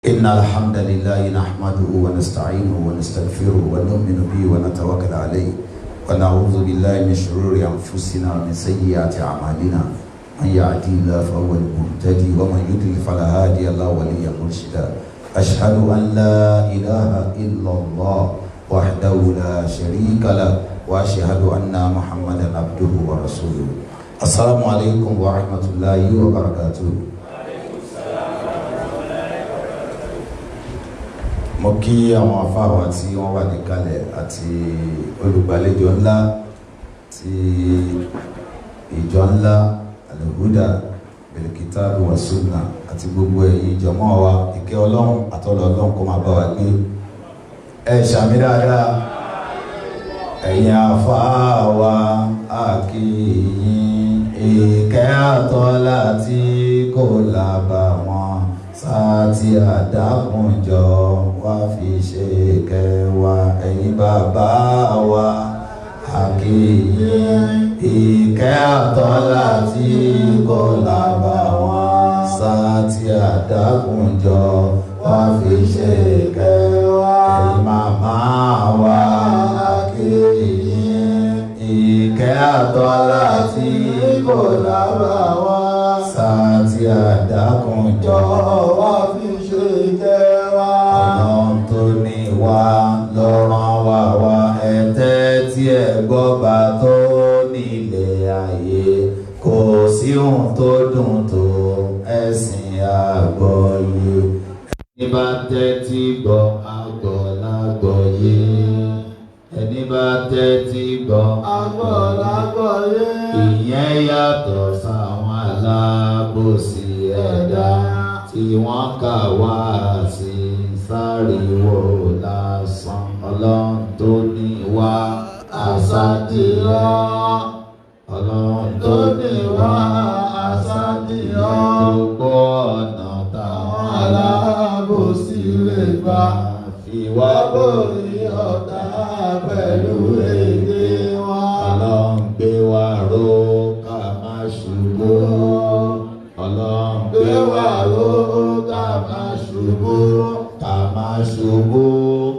إن الحمد لله نحمده ونستعينه ونستغفره ونؤمن به ونتوكل عليه ونعوذ بالله من شرور أنفسنا ومن سيئات أعمالنا من يهده الله فهو المهتدي ومن يضلل فلا هادي له وليا مرشدا أشهد أن لا إله إلا الله وحده لا شريك له وأشهد أن محمدا عبده ورسوله. السلام عليكم ورحمة الله وبركاته. Mo kí àwọn afáwa tí wọ́n wà níkàlẹ̀ àti olùgbàlejò ńlá ti ìjọ ńlá Al-Huda bil-Kitabi wa Sunnah àti gbogbo ẹ̀yin jọmọ́ wa, ìkẹ́ Ọlọ́run àtọ́lọ́ Ọlọ́run kó máa bá wa gbé. Ẹ ṣàmì dáadáa, ẹ̀yin afáwa àkí yín, ìkẹ́ àtọ́lá tí kò lábà wọn sáàtì àdákùnjọ wá fi ṣe kẹwa. Ẹ̀yin bàbá wa àkíyín, ìkẹ́ àtọ́lá tí kò lábà wọn sáàtì àdákùnjọ wá fi ṣe kẹwa. Ẹ̀yin màmá wa àkíyín, ìkẹ́ àtọ́lá tí kò lábà wọn sáàtì àdákùnjọ wá fi ṣe kẹwa. Ọlọ́run tó ní wa ló rán wa wá, ẹ̀tẹ́ tí ẹ gbọ́ bá tó nílé ayé. Kò sí ohun tó dùn tó ẹ̀sìn àgbọ́yé. Ẹni bá tẹ́tí gbọ́ àgbọ́ lágbọ́yé. Ẹni bá tẹ́tí gbọ́ àgbọ́ lágbọ́yé. Ìyẹn yàtọ̀ sáwọn alábòsí ẹ̀dá tí wọ́n kà wá sí sáriwo lásán. Ọlọ́run tó ní wá àsádìyọ, Ọlọ́run tó ní wá àsádìyọ. Gbogbo ọ̀nà táwọn alábòsí lè gbà fi wá borí ọ̀tá pẹ̀lú èdè wọn. Ọlọ́run gbé wa ró ká má ṣubú. Ọlọ́run gbé wa ró ká má ṣubú. Ká má ṣubú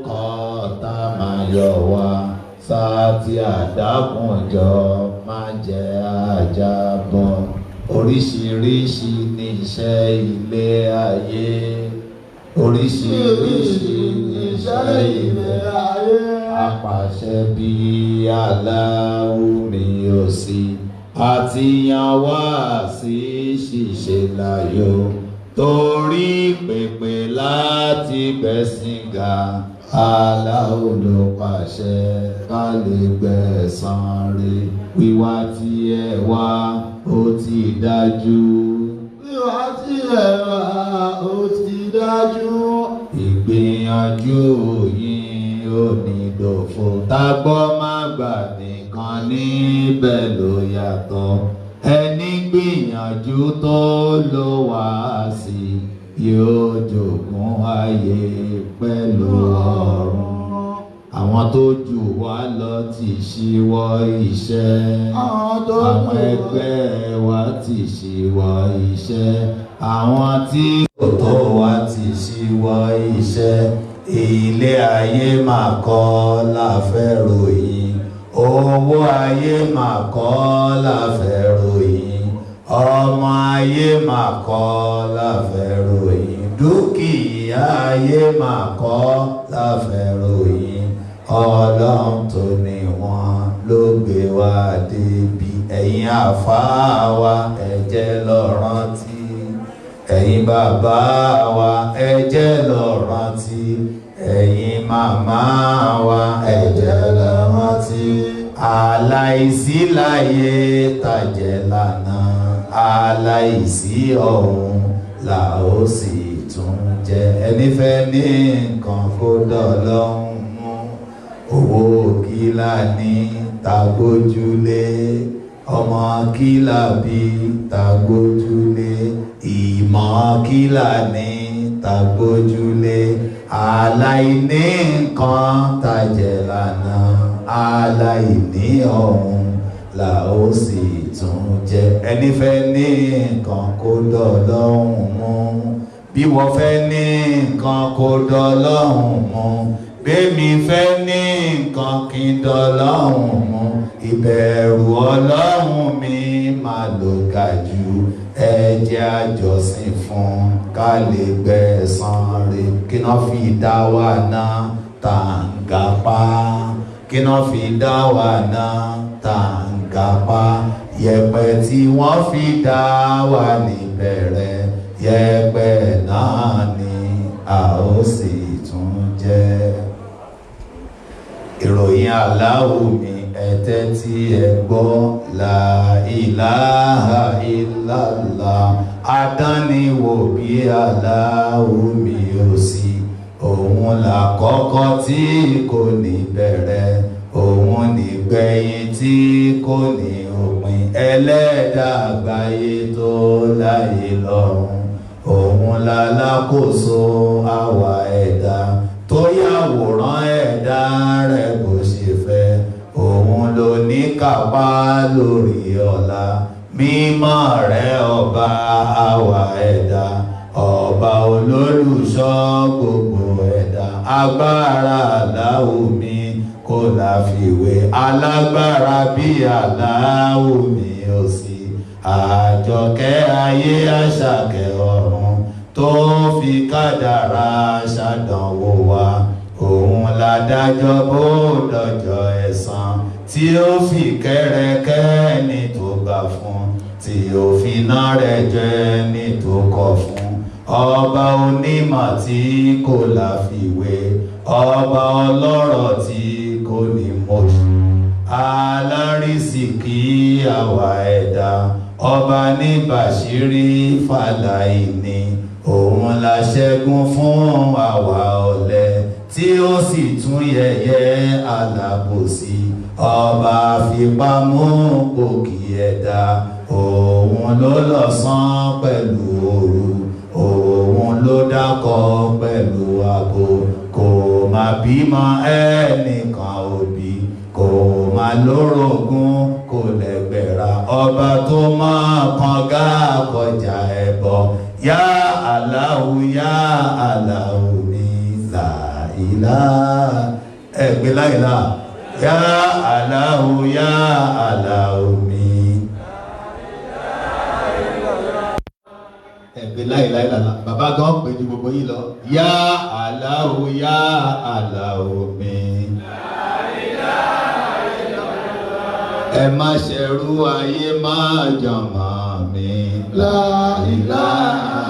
kọ́tá má yọ̀ wá. Sáàtì àdákùnjọ má jẹ́ àjábọ̀. Oríṣiríṣi ní iṣẹ́ ilé ayé. Oríṣiríṣi ní iṣẹ́ ilé ayé. Apàṣẹ bí aláwo mi ò sí. Àti yan wá sí ṣíṣe láyò. Torí pèpè láti gbẹ̀sìn ga. Aláwo ló pàṣẹ ká lè gbẹ̀san re. Wíwá tí ẹ wá ó ti dájú. Wíwá tí ẹ wá ó ti dájú. Ìgbìyànjú yín ò ní dòfo. Tágbọ́ má gbà nìkan níbẹ̀ ló yàtọ̀. Ẹni gbìyànjú tó ló wá sí yóò jogún ayé pẹ̀lú ọ̀run. Àwọn tó jù wá lọ ti ṣíwọ́ iṣẹ́. Àwọn ẹgbẹ́ wa ti ṣíwọ́ iṣẹ́. Àwọn tí kò tó wa ti ṣíwọ́ iṣẹ́. Ilé ayé máa kọ́ láfẹ́ ròyìn. Owó ayé máa kọ́ láfẹ́ ròyìn. Ọmọ ayé máa kọ́ láfẹ́ ròyìn. Dúkìá ayé máa kọ́ láfẹ́ ròyìn. Ọlọ́run tó ní wọn ló gbé wa débi. Ẹ̀yin àfáà wa ẹ jẹ́ lọ rántí. Ẹ̀yin bàbá wa ẹ jẹ́ lọ rántí. Ẹ̀yin màmá wa ẹ jẹ́ lọ rántí. Aláìsí láyé tàjẹ́ lánàá. Aláìsí ọ̀hún là ó sì tún jẹ. Ẹni fẹ́ ní nǹkan kó dọ̀lọ́hún mú. Owó kílà ní tagbójúlé. Ọmọ kílà bí tagbójúlé. Ìmọ̀ kílà ní tagbójúlé. Aláìní nǹkan tàjẹ́ lánàá. Aláìní ọ̀hún là ó sì tún jẹ. Ẹni fẹ́ ní nǹkan kó dọ̀lọ́hún mú. bí wọ́n fẹ́ ní nǹkan kó dọ́lọ́hùn mú bẹ́ẹ̀mi fẹ́ ní nǹkan kí n dọ́lọ́hùn mú ìbẹ̀rù ọlọ́hun mi máa lò ga jù ẹ jẹ́ àjọsìn fún ká lè gbẹ̀san rẹ̀ kí náà fi dá wa náà tàǹgàpá kí náà fi dá wa náà tàǹgàpá yẹ̀pẹ̀ tí wọ́n fi dá wa níbẹ̀rẹ̀ yẹ̀pẹ̀ náà ni a ó sì tún jẹ́. Ìròyìn Allahu mi ẹ̀tẹ́ tí ẹ gbọ́ la ilaha illallah adániwò bí Allahu mi ò sí òun làkọ́kọ́ tí kò ní bẹ̀rẹ̀ òun nígbẹ̀yìn tí kò ní òpin ẹlẹ́dàá àgbáyé tó láyé lọ́run òun lálákòóso àwa ẹ̀dá tó yàwòrán ẹ̀dá rẹ̀ bó ṣe fẹ́ òun ló ní kápá lórí ọ̀la mímọ́ rẹ̀ ọba àwa ẹ̀dá ọba olólùṣọ́ gbogbo ẹ̀dá agbára Allahu mi kò láfiwé alágbára bí Allahu mi ò sí àjọkẹ́ ayé àṣàkẹ́ ọ̀run tó fi kádàrá ṣàdánwò wa òun ládájọ́ bó dọjọ́ ẹ̀san tí ó fi kẹ́rẹ́kẹ́ ní tó gbà fún tí ó fi iná rẹ̀ jẹ́ ní tó kọ̀ fún ọba onímọ̀ tí kò láfiwé ọba ọlọ́rọ̀ tí kò ní mọ̀ṣù alárísìkí àwa ẹ̀dá ọba ní bàṣírí fàlàìní òun la ṣẹ́gun fún àwa ọ̀lẹ tí ó sì tún yẹ̀yẹ́ alábòsí ọba fipámú òkì ẹ̀dá òun ló lọ́sàn pẹ̀lú òru òun ló dákọ̀ pẹ̀lú abo kò má bímọ ẹnìkan òbí kò má lórogún kò lẹ́gbẹ̀ra ọba tó máa kànga kọjá ẹbọ yá Allahu yá Allahu ní láìlá ẹgbẹ́ láìlá yá Allahu yá Allahu ní ẹgbẹ́ láìláìlá bàbá gan pè ju gbogbo yìí lọ yá Allahu yá Allahu mi ẹ má ṣẹ̀rú ayé má jọmọ mi la ilaha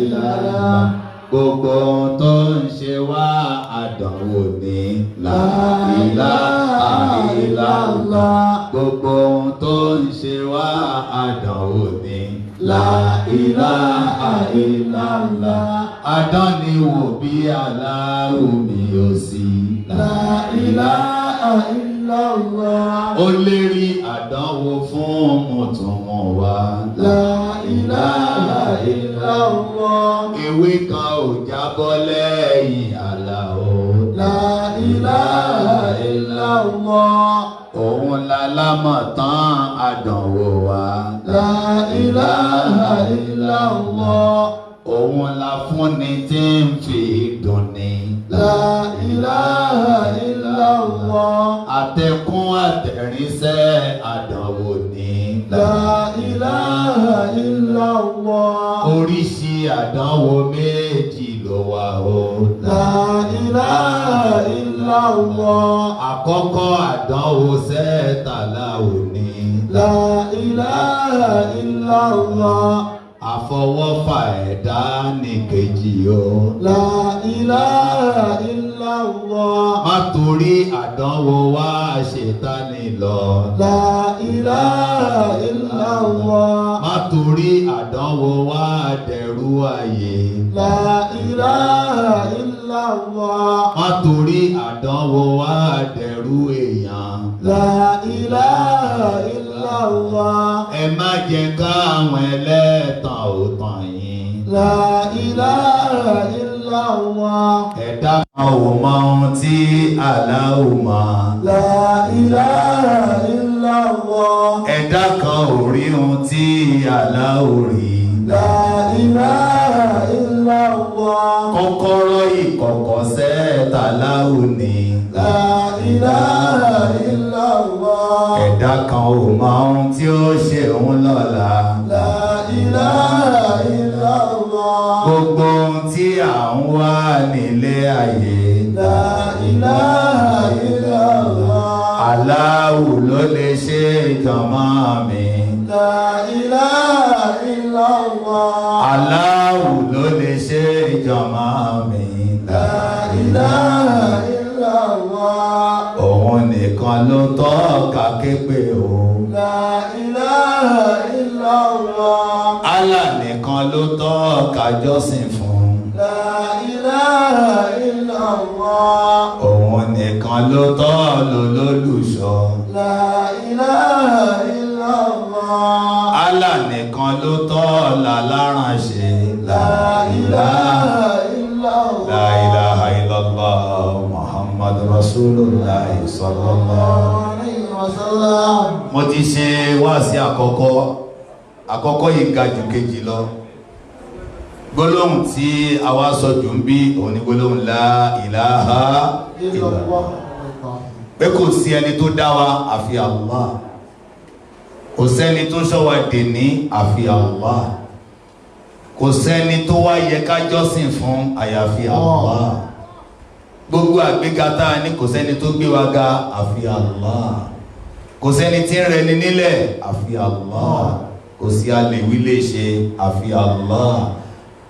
illallah gbogbo ohun tó ń ṣe wá àdánwò ní la ilaha illallah gbogbo ohun tó ń ṣe wá àdánwò ní la ilaha illallah adániwò bí Allahu mi ò sí la ilaha illallah ó lérí àdánwò fún mọ̀túnmọ̀wá la ilaha illallah ewé kan ò jábọ́ lẹ́yìn Allahu la ilaha illallah òun lálámọ̀ tán àdánwò wa la ilaha illallah òun la fúnni tí ń fi dùnni la ilaha illallah àtẹkùn àtẹ̀rínsẹ́ àdánwò ni la ilaha illallah oríṣi àdánwò méjì ló wà o la ilaha illallah àkọ́kọ́ àdánwò sẹ́tàlá òní la ilaha illallah àfọwọ́fà ẹ̀dá ní kejì o la ilaha illallah má torí àdánwò wá Ṣẹ̀tánì lọ la ilaha illallah má torí àdánwò wá dẹrú ayé la ilaha illallah má torí àdánwò wá dẹrú èèyàn la ilaha illallah ẹ má jẹ́ káwọn ẹlẹ́tàn ò tàn yín la ilaha illallah ẹ̀dá kan ò mọ ohun tí Allahu mọ̀ la ilaha illallah ẹ̀dá kan ò rí ohun tí Allahu rí la ilaha illallah illallah. Kọ́kọ́rọ́ ìkọ̀kọ̀ sẹ́ẹ̀ta láwùní. La ilaha illallah. Ẹ̀dá kan ò mọ ohun tí ó ṣe òun lọ́la. La ilaha illallah. Gbogbo ohun tí à ń wá nílé ayé. La ilaha illallah. Allahu ló lè ṣe ìjọmọ́ mi. La ilaha illallah. Allahu ló lè ṣe ìjọmọ́ mi. La ilaha illallah. Òun nìkan ló tọ́ka képe o. La ilaha illallah. Allah nìkan ló tọ́ka jọ́sìn fún. La ilaha illallah. Òun nìkan ló tọ́ lólùṣọ́. La ilaha illallah. Allah nìkan ló tọ́ láláránṣe. La ilaha illallah. La ilaha illallah Muhammad Rasulullah sallallahu alaihi wasallam. Mo ti ṣe wáàsí àkọ́kọ́ yìí ga jù kejì lọ. Gbólóhùn tí a wá sọ jù ń bí òun ni gbólóhùn la ilaha illallah. Pé kò sí ẹni tó dá wa àfi Allah. Kò sẹ́ni tó ṣọ́ wa dèní àfi Allah. Kò sẹ́ni tó wá yẹ ká jọ́sìn fún àyàfi Allah. Gbogbo àgbéga tá a ní kò sẹ́ni tó gbé wa ga àfi Allah. Kò sẹ́ni tí ń rẹni nílẹ̀ àfi Allah. Kò sí alèwí lè ṣe àfi Allah.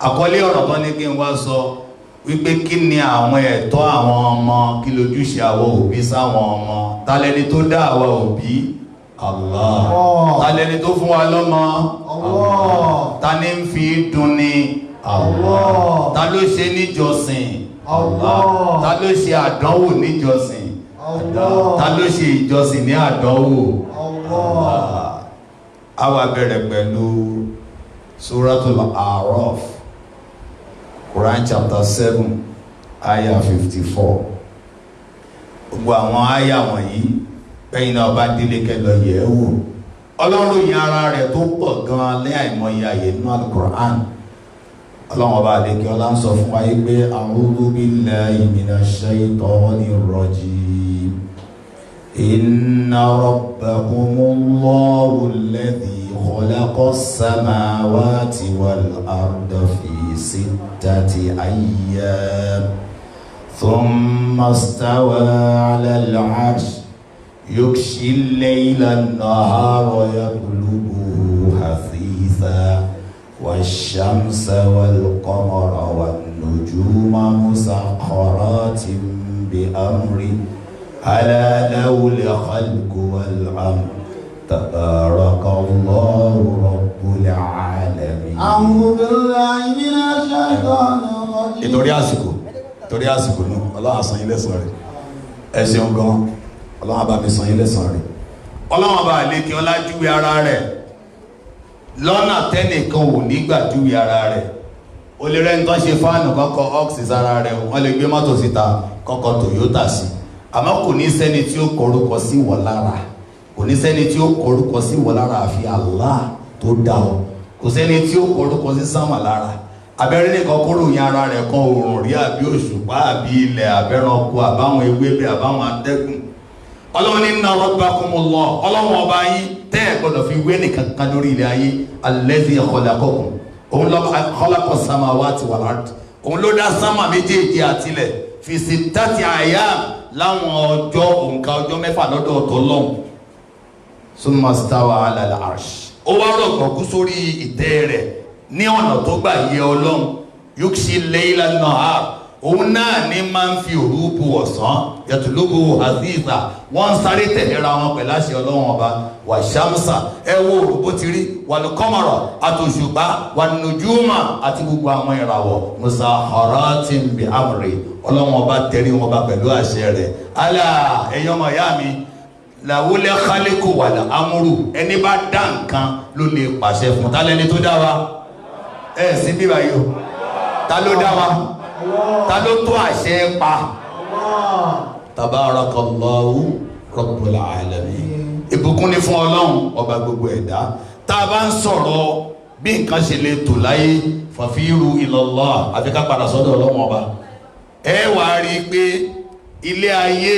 Àkọlé ọ̀rọ̀ kan ní kí n wá sọ wípé kí ni àwọn ẹ̀tọ́ àwọn ọmọ, kí lójúṣe àwọn òbí sáwọn ọmọ. Ta lẹni tó dá àwa òbí? Allah. Ta lẹni tó fún wa lọ́mọ? Allah. Ta ní ń fi dunni? Allah. Ta ló ṣe níjọsìn? Allah. Ta ló ṣe àdánwò níjọsìn? Allah. Ta ló ṣe ìjọsìn ní àdánwò? Allah. A wá bẹ̀rẹ̀ pẹ̀lú Suratul A'raf, Quran chapter 7, ayah 54. Gbogbo àwọn ayah wọ̀nyí bẹ́yìn náà bá délé kẹlọ yẹ̀ wò. Ọlọ́run yìn ara rẹ̀ tó pọ̀ gan lé àìmọye àyè nínú Al-Qur'an. Ọlọ́run ọba àdékè ọlá ń sọ fún wa yí pé a'udhu billahi minash shaytanir rajim. Inna rabbakumullahu alladhi khalaqas samawati wal arda fi sittati ayyam thumma istawa 'alal 'arsh يغشي الليل النهار يطلبه حثيثا والشمس والقمر والنجوم مسخرات بأمره ألا له الخلق والأمر تبارك الله رب العالمين. أعوذ بالله من الشيطان الرجيم. Ìtorí àsìkò náà Ọlọ́run san yín lẹ́san rẹ̀. Ẹ ṣeun gan. Ọlọ́run bá mi san yín lẹ́san rẹ̀. Ọlọ́run bá lè kí ọlá júwe ara rẹ̀ lọ́nà tẹ́nìkan ò ní gbà júwe ara rẹ̀. O lè rẹ́ni tó ṣe fáànù kọ́kọ́ ọ́ksì sára rẹ̀, wọ́n lè gbé mọ́tò síta kọ́kọ́ Toyota sí. Àmọ́ kò ní sẹ́ni tí ó kọrúkọ sí wọ lára. Kò ní sẹ́ni tí ó kọrúkọ sí wọ lára àfi Allah tó dá ọ. Kò sẹ́ni tí ó kọrúkọ sí sánmà lára. Abẹ́rẹ́ nìkan kúrò yín ara rẹ̀ kan òòrùn rí àbí òṣùpá àbí ilẹ̀ àbẹ́ranko àbáwọn ewébẹ̀ àbáwọn atẹ́gùn. Ọlọ́run ní inna rabbakumullah, Ọlọ́run ọba yín tẹ́ ẹ̀ gbọ́dọ̀ fi wé nìkan kan lórí ilẹ̀ ayé allazi khalaqakum. Òun ló khalaqas samawati wal ard. Òun ló dá sánmà méjèèjì àtilẹ̀ fi sittati ayyam láwọn ọjọ́ òǹkà ọjọ́ mẹ́fà lọ́dọ̀ ọ̀tọ̀ lọ́hùn. Summa stawa ala al-arsh. Ó wá rọ̀gbọ̀kú sórí ìtẹ́ rẹ̀ ní ọ̀nà tó gbà yẹ Ọlọ́run. Yughshi al-layla an-nahar. Òun náà ní máa ń fi òru bu ọ̀sán yatlubu hasisa. Wọ́n ń sáré tẹ̀léra wọn pẹ̀lú àṣẹ Ọlọ́run ọba. Wa shamsa, ẹ wo òru bó ti rí, wal qamara àtòṣùpá, wan nujuma àti gbogbo àwọn ìràwọ̀ musakharatin bi amri. Ọlọ́run ọba tẹ̀rí wọn bá pẹ̀lú àṣẹ rẹ̀. Alá ẹ̀yin ọmọ ìyá mi, lahul khaliqu wal amru. Ẹni bá dá nǹkan ló lè pàṣẹ fún. Ta lẹni tó dá wa? Ẹ sí bí báyìí o. Ta ló dá wa? Ta ló tó àṣẹ pa? Tabarakallahu rabbul alamin. Ìbùkún ni fún Ọlọ́run ọba gbogbo ẹ̀dá. Tá a bá ń sọ̀rọ̀ bí nǹkan ṣe lè tò láyé fafiru ilallah àfi ká padà sọ́dọ̀ Ọlọ́run Ọba. Ẹ wá rí pé ilé ayé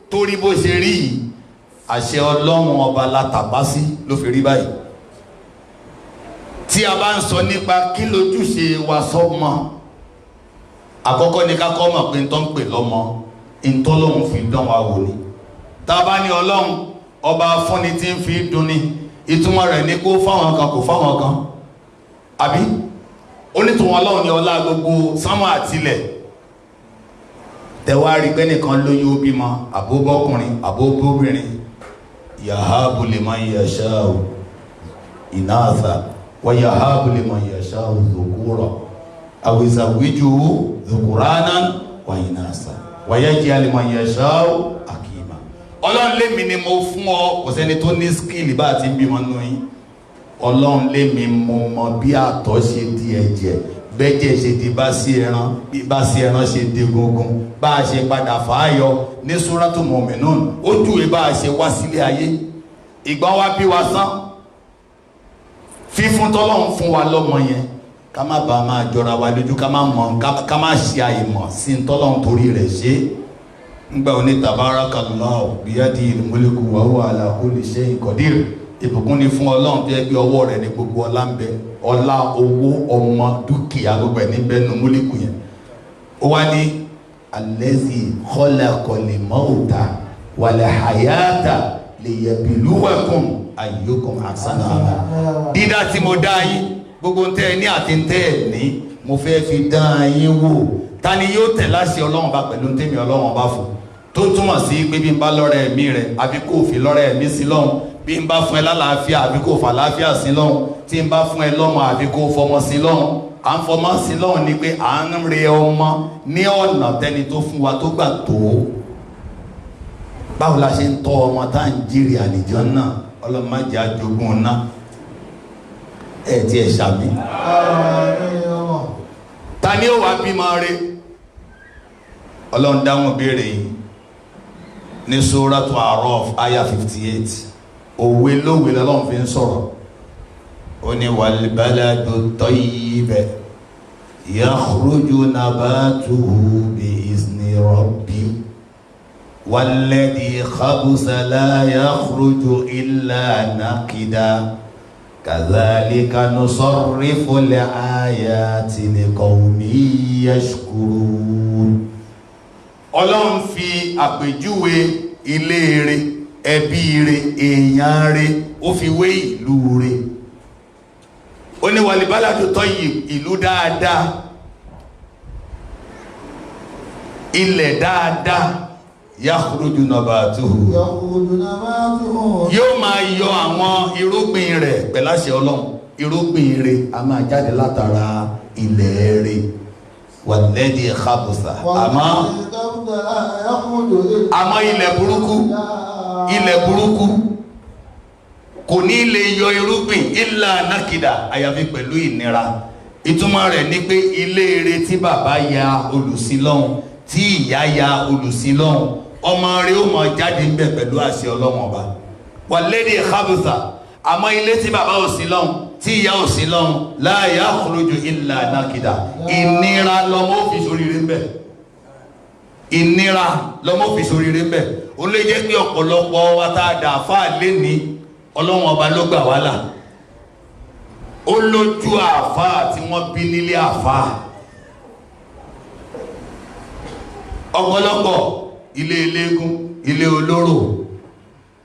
tó rí bó ṣe rí yìí àṣẹ Ọlọ́run Ọba látàpá sí ló fi rí báyìí. Tí a bá ń sọ nípa kí lójúṣe wa sọ́mọ, àkọ́kọ́ ní ká kọ́ mọ̀ pé ń tọ́ ń pè lọ́mọ ìtọ́lọ́run fi dán wa wò ni. Tá a bá ní Ọlọ́run Ọba fúnni tí ń fi dùn ni, ìtumọ̀ rẹ̀ ní kó fáwọn kan kò fáwọn kan, àbí onítùwọ̀n Ọlọ́run ní ọlá gbogbo sánmọ̀ àtilẹ̀. Tẹwàá rí pé nìkan lóyún ó bímọ àbóbọ́kùnrin àbóbóbìnrin, yahabu liman yasha'u inatha wa yahabu liman yasha'u dhukura aw yuzawwijuhu dhukuranan wa inatha wa yaj'alu liman yasha'u akima. Ọlọ́run lémi ni mo fún ọ, kò sẹ́ni tó ní skill bá ti ń bímọ nínú yín. Ọlọ́run lémi mo mọ bí àtọ̀ ṣe di ẹ̀jẹ̀, bẹ́jẹ̀ ṣe di bá sí ẹran, bí bá sí ẹran ṣe di gungun, bá a ṣe padà fàáyọ ní Suratu Mu'minun. Ó júwe bá a ṣe wá sílé ayé, ìgbọ́n wá bí wa sán. Fífún tọ́lọ́run fún wa lọ́mọ yẹn ká má bàa máa jọra wa lójú, ká má mọ̀, ká má ṣe àìmọ̀ sí tọ́lọ́run torí rẹ̀ ṣe. Ńgbà oní tabarakallahu biyadihil mulku wa huwa ala kulli shay'in qadir. Ìbùkún ni fún Ọlọ́run tó yẹ pé ọwọ́ rẹ̀ ní gbogbo ọlá ń bẹ, ọlá, owó, ọmọ, dúkìá, gbogbo ẹ̀ níbẹ̀ nù múlíkù yẹn. Ó wá ní allazi khalaqal mauta wal hayata liyabluwakum ayyukum ahsanu amala. Dídá tí mo dá yín, gbogbo ń tẹ́ ẹ ní àti ń tẹ́ ẹ ní, mo fẹ́ fi dán yín wò. Ta ni yóò tẹ̀ láṣẹ Ọlọ́run bá pẹ̀lú tèmi Ọlọ́run bá fún? Tó túmọ̀ sí pé bí n bá lọ́rẹ̀ ẹ̀mí rẹ̀ àbí kò fi lọ́rẹ̀ ẹ̀mí sí lọ́hùn, bí n bá fún ẹ lálàáfíà àbí kò fà láàfíà sí lọ́hùn, tí n bá fún ẹ lọ́mọ àbí kò fọmọ sí lọ́hùn. À ń fọmọ sí lọ́hùn ni pé à ń re ọmọ ní ọ̀nà tẹ́ni tó fún wa tó gbà tó. Báwo la ṣe ń tọ́ ọmọ tá à ń jírí àlìjọ náà? Ọlọ́run má jẹ́ àjogún ná. Ẹ ti ẹ̀ ṣàmì. Ta ni ó wá bímọ rẹ̀? Ọlọ́run dáhùn béèrè yìí ní Suratu A'raf aya 58. Òwe lówe lọ́lọ́run fi ń sọ̀rọ̀. Ó ní wal baladu tayyib yakhruju nabatuhu bi izni rabbi walladhi khabusa la yakhruju illa nakida kadhalika nusarrifu al-ayati liqawmin yashkurun. Ọlọ́run fi àpèjúwe ilé rẹ̀, ẹbí rẹ̀, èèyàn rẹ̀, ó fi wé ìlú rẹ̀. Ó ní wal baladu tayyib, ìlú dáadáa, ilẹ̀ dáadáa, yakhruju nabatuhu, yóò máa yọ àwọn irúgbìn rẹ̀ pẹ̀láṣẹ Ọlọ́run. Irúgbìn rẹ̀ a máa jáde látara ilẹ̀ rẹ̀. Walladhi khabusa, àmọ́ ilẹ̀ burúkú kò ní lè yọ irúgbìn illa nakida, àyàfi pẹ̀lú ìnira. Ìtumọ̀ rẹ̀ ní pé ilé rẹ̀ tí bàbá ya olùsílọ́hun, tí ìyá ya olùsílọ́hun, ọmọ rẹ̀ ó máa jáde ń bẹ̀ pẹ̀lú àṣẹ Ọlọ́run Ọba. Walladhi khabusa, àmọ́ ilé tí bàbá ò sí lọ́hun, tí ìyá ò sí lọ́hun, la yakhruju illa nakida, ìnira lọmọ fi ṣoríire ń bẹ̀. Ìnira lọmọ fi ṣoríire ń bẹ̀. Ó lè jẹ́ pé ọ̀pọ̀lọpọ̀ wa tá a dà fáà lé ní Ọlọ́run Ọba ló gbà wá là. Ó lójú àfáà tí wọ́n bí nílé àfáà. Ọ̀pọ̀lọpọ̀ ilé eléégún, ilé olóró,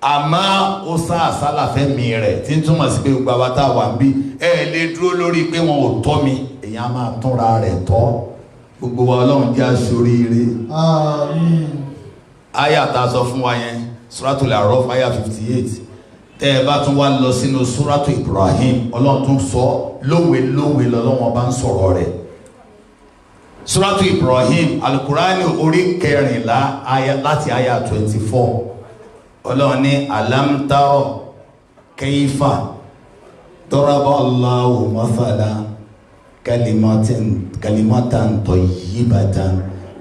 àmọ́ ó sá àsálà fẹ́mi rẹ̀, tí ń túmọ̀ sí pé gbogbo àwọn tá a wà ń bí ẹ lè dúró lórí pé wọn ò tọ́ mi, èèyàn máa túnra rẹ̀ tọ́. Gbogbo wa Ọlọ́run jẹ́ aṣoríire. Àmín. Àyà tá a sọ fún wa yẹn, Suratul A'raf àyà 58. Tẹ́ ẹ bá tún wá lọ sínú Suratu Ibrahim, Ọlọ́run tún sọ lówe lọ́lọ́run Ọba ń sọ̀rọ̀ rẹ̀. Suratu Ibrahim, Al-Qur'ani orí 14 láti àyà 24. Ọlọ́run ní alam tara kayfa daraba Allahu mathalan kalimatan tayyibatan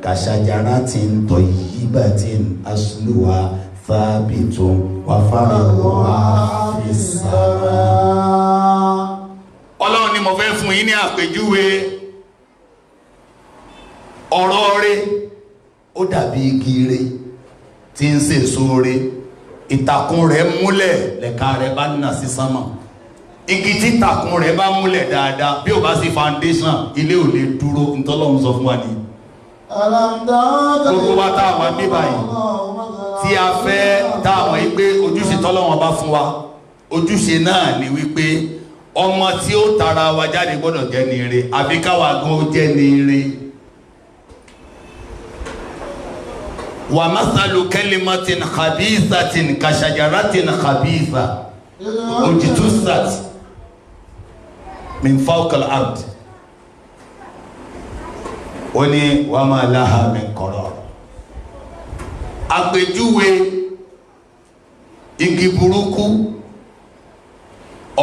kashajaratin tayyibatin asluha thabitun wa faruha fis samaa. Ọlọ́run ní mo fẹ́ fún yín ní àpèjúwe ọ̀rọ̀ rẹ̀ ó dàbí igi rẹ̀ tí ń sèso rẹ̀ ìtàkùn rẹ̀ múlẹ̀ lẹ́ka rẹ̀ bá nà sí sánmà igi tí ìtàkùn rẹ̀ bá múlẹ̀ dáadáa bí ó bá sí foundation ilé ò lè dúró ntọ́lọ́run sọ fún wa ní gbogbo wa táwọn bí báyìí tí a fẹ́ táwọn ìgbé ojúṣe tọ́lọ́run bá fún wa ojúṣe náà ni wípé ọmọ tí ó tara wa jáde gbọ́dọ̀ jẹ́ ní ire àbí káwa gan ó jẹ́ ní ire. wa masalu kalimatin khabithatin ka shajaratin khabitha ujtusat min fawqa al-ard ó ní wa ma laha min qarar. Àpèjúwe igi burúkú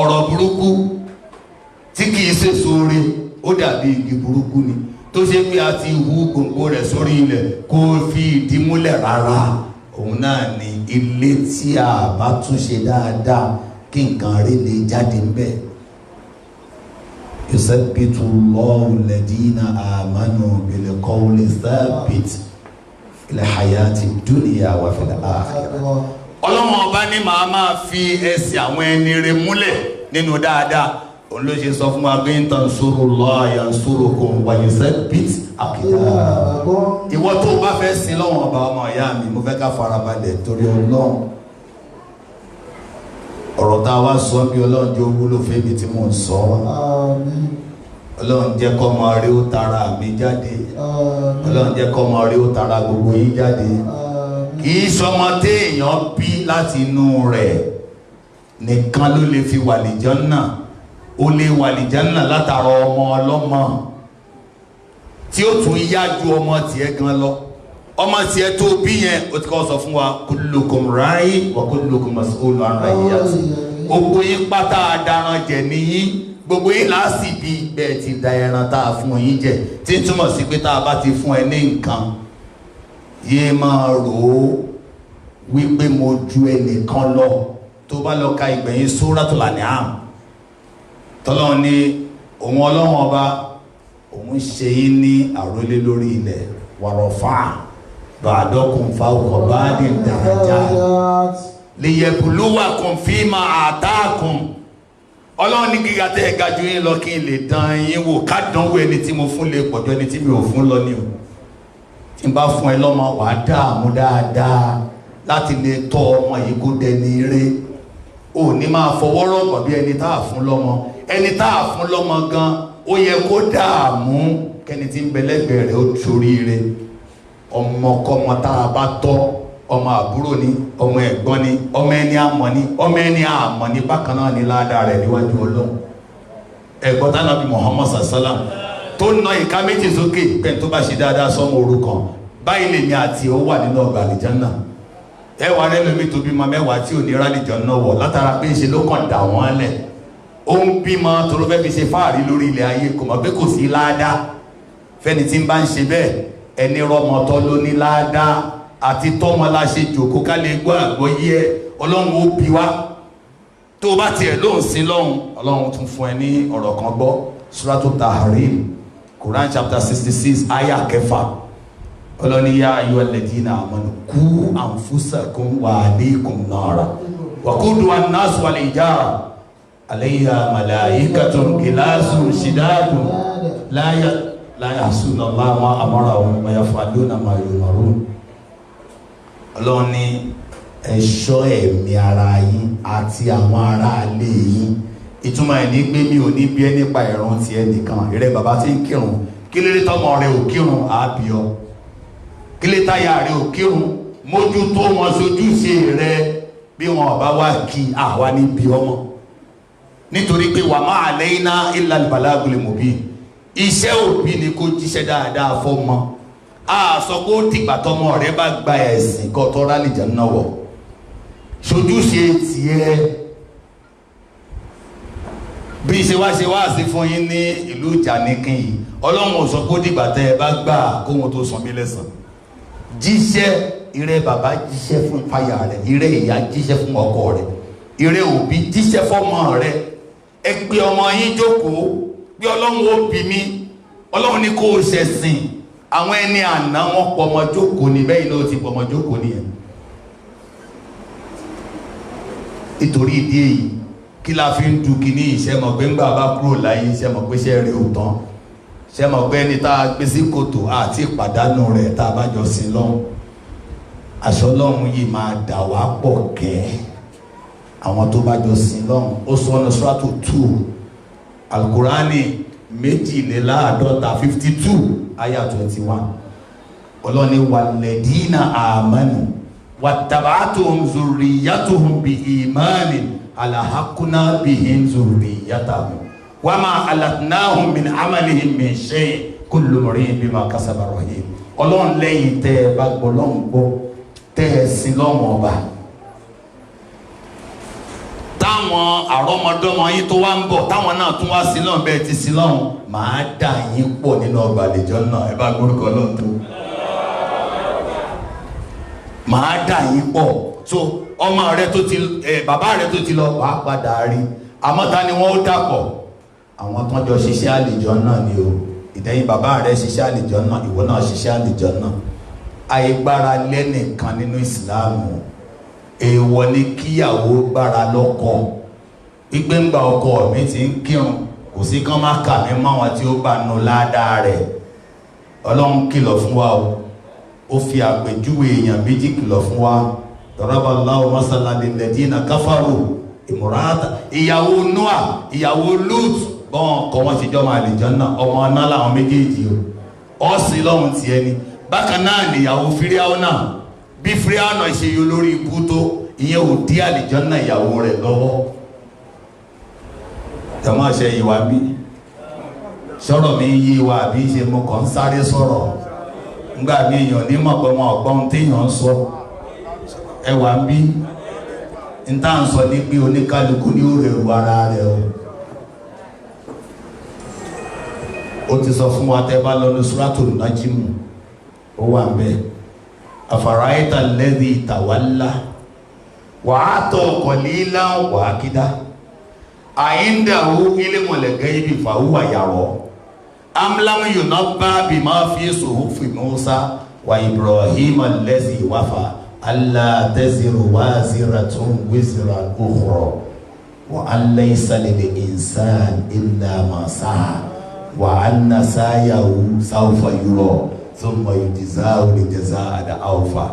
ọ̀rọ̀ burúkú tí kìí ṣe sóore ó dàbí igi burúkú ni tó ṣe pé a ti hu gbòǹgbò rẹ̀ sórí ilẹ̀ kó fi ìdí múlẹ̀ rárá. Òun náà ni ilé tí a bá tún ṣe dáadáa kí nǹkan rí lè jáde ń bẹ̀. yusabbitu Allahu alladhina amanu bil qawli thabit fil hayati dunya wa fil akhirah. Ọlọ́run ọba ní màá máa fi ẹsẹ̀ àwọn ẹni rẹ̀ múlẹ̀ nínú dáadáa. Òun ló ṣe sọ fún wa pé in tansurullaha yansurukum wa yuthabbit aqdamakum. Ìwọ tó bá fẹ́ sin lọ́wọ́n ọba ọmọ ìyá mi mo fẹ́ ká farabalẹ̀ torí Ọlọ́run ọ̀rọ̀ tá a wá sọ bí Ọlọ́run jẹ́ wúlò fẹ́mi tí mò ń sọ. Ọlọ́run jẹ́ kọ́ ọmọ rí ó tara mi jáde. Ọlọ́run jẹ́ kọ́ ọmọ rí ó tara gbogbo yín jáde. Kìí sọmọ téèyàn bí láti inú rẹ̀ nìkan ló lè fi wàlìjánà. Ó lè wàlìjánà látara ọmọ ọlọ́mọ tí ó tún yá ju ọmọ tiẹ̀ gan lọ. Ọmọ tiẹ̀ tó bí yẹn ó ti kọ́ sọ fún wa kullukum ra'i wa kullukum mas'ulun 'an ra'iyyati. Gbogbo yín pátá adaran jẹ níyí gbogbo yín láàsì bí bẹ́ẹ̀ ti da ẹran tá a fún yín jẹ tí ń túmọ̀ sí pé tá a bá ti fún ẹ ní nǹkan yé máa rò ó wípé mo ju ẹnìkan lọ. Tó bá lọ ka ìgbẹ̀yìn Suratul An'am tọ́lọ́run ní òun Ọlọ́run ọba òun ṣe yín ní àrólé lórí ilẹ̀ wa rafa'a ba'dakum fawqa ba'din darajat liyabluwakum fima ataakum. Ọlọ́run ní gíga tẹ́ ẹ ga jù yín lọ kí n lè dán yín wò ká dánwò ẹni tí mo fún lè pọ̀jọ́ ẹni tí mi ò fún lọ ní o. Tí n bá fún ẹ lọ́mọ wàá dààmú dáadáa láti lè tọ́ ọmọ yìí kó dẹni ire. Ò ní máa fọwọ́ rọ̀gbọ̀n bí ẹni tá a fún lọ́mọ. Ẹni tá a fún lọ́mọ gan ó yẹ kó dààmú kẹ́ni tí ń bẹ lẹ́gbẹ̀ẹ́ rẹ̀ ó ṣoríire. Ọmọkọ́mọ tá a bá tọ́ ọmọ àbúrò ni ọmọ ẹ̀gbọ́n ni ọmọ ẹni àmọ́ ni ọmọ ẹni àmọ́ ni bákan náà ni ládàá rẹ̀ níwájú Ọlọ́run. Ẹ̀gbọ́n tá Nábì Muhammad sallam tó na ìka méjì sókè pẹ̀lú tó bá ṣe dáadáa sọ́mọ òrukàn báyìí lèmi àti ó wà nínú ọgbà àlìjánà. Ẹwà rẹ̀ lómi tó bímọ mẹ́wàá tí ò ní rálìjánà wọ̀ látara pé ṣe ló kàn dà wọ́n lẹ̀. Ó ń bímọ tó ló fẹ́ fi ṣe fáàrí lórí ilẹ̀ ayé kò mọ̀ pé kò sí ládàá fẹ́ni tí ń bá ń ṣe bẹ́ẹ̀ ẹni rọmọtọ́ ló ní ládàá àti tọ́mọ la ṣe jòkó ká lè gbọ́ àgbọ́yé ẹ Ọlọ́run ó bí wá. Tó bá tiẹ̀ lóhùn sí lọ́hùn Ọlọ́run tún fún ẹ ní ọ̀rọ̀ kan gbọ́ Suratul Tahrim Quran chapter 66 ayah 6. Ọlọ́run yá ayyuhal ladhina amanu qu anfusakum wa ahlikum nara wa quduha an-nas wal hijara 'alayha malaikatun ghilasun shidadun la ya'suna Allaha ma amarahum wa yaf'aluna ma yu'marun. Ọlọ́run ní ẹ̀ṣọ́ ẹ̀mí ara yín àti àwọn ará ilé yín. Ìtumọ̀ ẹ̀ ní pé mi ò ní bí ẹ nípa ìrun ti ẹnìkan ìrẹ́ bàbá tí ń kírun kí lè tọ́mọ rẹ̀ ò kírun àbíọ́ kí lè táyà rẹ̀ ò kírun mójútó wọn sojúṣe rẹ̀ bí wọn bá wá kí àwa ní bí ọmọ nítorí pé wa ma alayna illa al-balagul mubin. Iṣẹ́ òbí ni kó jíṣẹ́ dáadáa fọ́mọ. A sọ pé ó dìgbà tọmọ rẹ bá gba ẹ̀sìn kọ́ tọ́ rálìjẹ́ náà wọ̀ sojúṣe tiẹ̀. Bí ṣe wá sí fún yín ní ìlú Ìjànikin yìí Ọlọ́run ò sọ pé ó dìgbà tẹ́ ẹ bá gbà kóhun tó san mí lẹ́san. Jíṣẹ́ ìrẹ́ bàbá jíṣẹ́ fún fáyà rẹ̀ ìrẹ́ ìyá jíṣẹ́ fún ọkọ rẹ̀ ìrẹ́ òbí jíṣẹ́ fọ́mọ rẹ̀. Ẹ pé ọmọ yín jókòó bí ọlọ́run ó bí mi ọlọ́run ní kó o ṣẹ̀sìn àwọn ẹni àná wọn pọmọ jókòó ní bẹ́ẹ̀ ló ti pọmọ jókòó nìyẹn. nítorí ìdí èyí kí la fi ń du kíní iṣẹ́ mọ̀ pé ńgbà bá kúrò láyé iṣẹ́ mọ̀ pé iṣẹ́ rẹ̀ ò tán iṣẹ́ mọ̀ pé ẹni tá a gbé sí kòtò àti ìpàdánù rẹ̀ tá a bá jọ sí lọ́hùn aṣọ lọ́hùn yìí máa dà wá pọ̀ kẹ́ àwọn tó bá jọ sí lọ́hùn ó sọ ọ́nà Suratu 2 Al-Qur'ani 52 aya 21 ọlọ́ni walladina amanu wattaba'atuhum zurriyatuhum bi imanin alahaqna bihim zurriyatahum wama alatnahum min amalihim min shay kullu mri'in bima kasaba rahim. Ọlọ́run lẹ́yìn tẹ́ ẹ bá gbọ́ lọ́hùn gbọ́ tẹ́ ẹ sin lọ́hùn ọba táwọn àrọ́mọdọ́mọ yín tó wá ń bọ̀ táwọn náà tún wá sí lọ́hùn bẹ́ẹ̀ ti sí lọ́hùn màá dà yín pọ̀ nínú ọgbà àlejò náà ẹ bá gbórúkọ lọ́hùn tó màá dà yín pọ̀ so ọmọ rẹ tó ti bàbá rẹ tó ti lọ wàá padà rí àmọ́ ta ni wọ́n ó dàpọ̀ àwọn tó ń jọ ṣiṣẹ́ àlejò náà ni o ìdẹ́yìn bàbá rẹ ṣiṣẹ́ àlejò náà ìwọ náà ṣiṣẹ́ àlejò náà àìgbára lẹ́nìkan nínú ìsìláàmù èèwọ̀ ni kíyàwó gbára lọ́kọ gbígbéǹgbà ọkọ mi ti ń kírun kò sí kán má kà mí mọ́ àwọn tí ó bá nu ládàá rẹ̀ ọlọ́run kìlọ̀ fún wa o ó fi àpèjúwe èèyàn méjì kìlọ̀ fún wa daraballahu masalan lilladina kafaru imra'ata ìyàwó Noah ìyàwó Lut bọ́n kọ́ wọ́n ti jọ́ máa lè jọ náà ọmọ náà làwọn méjèèjì o ọ̀sìn lọ́hùn tiẹ̀ ni bákan náà nìyàwó Fíráúnà bí Fíráúnà ṣe yọ lórí ikú tó ìyẹn ò dí àlìjọ́nà ìyàwó rẹ̀ lọ́wọ́ tẹ̀mọ́ ṣe ìwà bí sọ̀rọ̀ mi yí wa bí ṣe mo kàn ń sáré sọ̀rọ̀ ńgbà bí èèyàn ní mọ̀ pé wọn ọ̀gbọ́n téèyàn ń sọ ẹwà ń bí n tá à ń sọ ní pé oníkálukú ní òrèrú ara rẹ̀ ó ti sọ fún wa tẹ́ bá lọ ní Suratul Najm ó wà ń bẹ́ẹ̀ afaraita alladhi tawalla wa ata qalilan wa akida aindahu ilmul ghaibi fa huwa yara am lam yunabba bima fi suhufi Musa wa Ibrahim alladhi wafa alla taziru waziratun wizra ukhra wa an laysa lil insani illa ma sa'a wa anna sa'yahu sawfa yura thumma yujzahu al-jazaa al-awfa.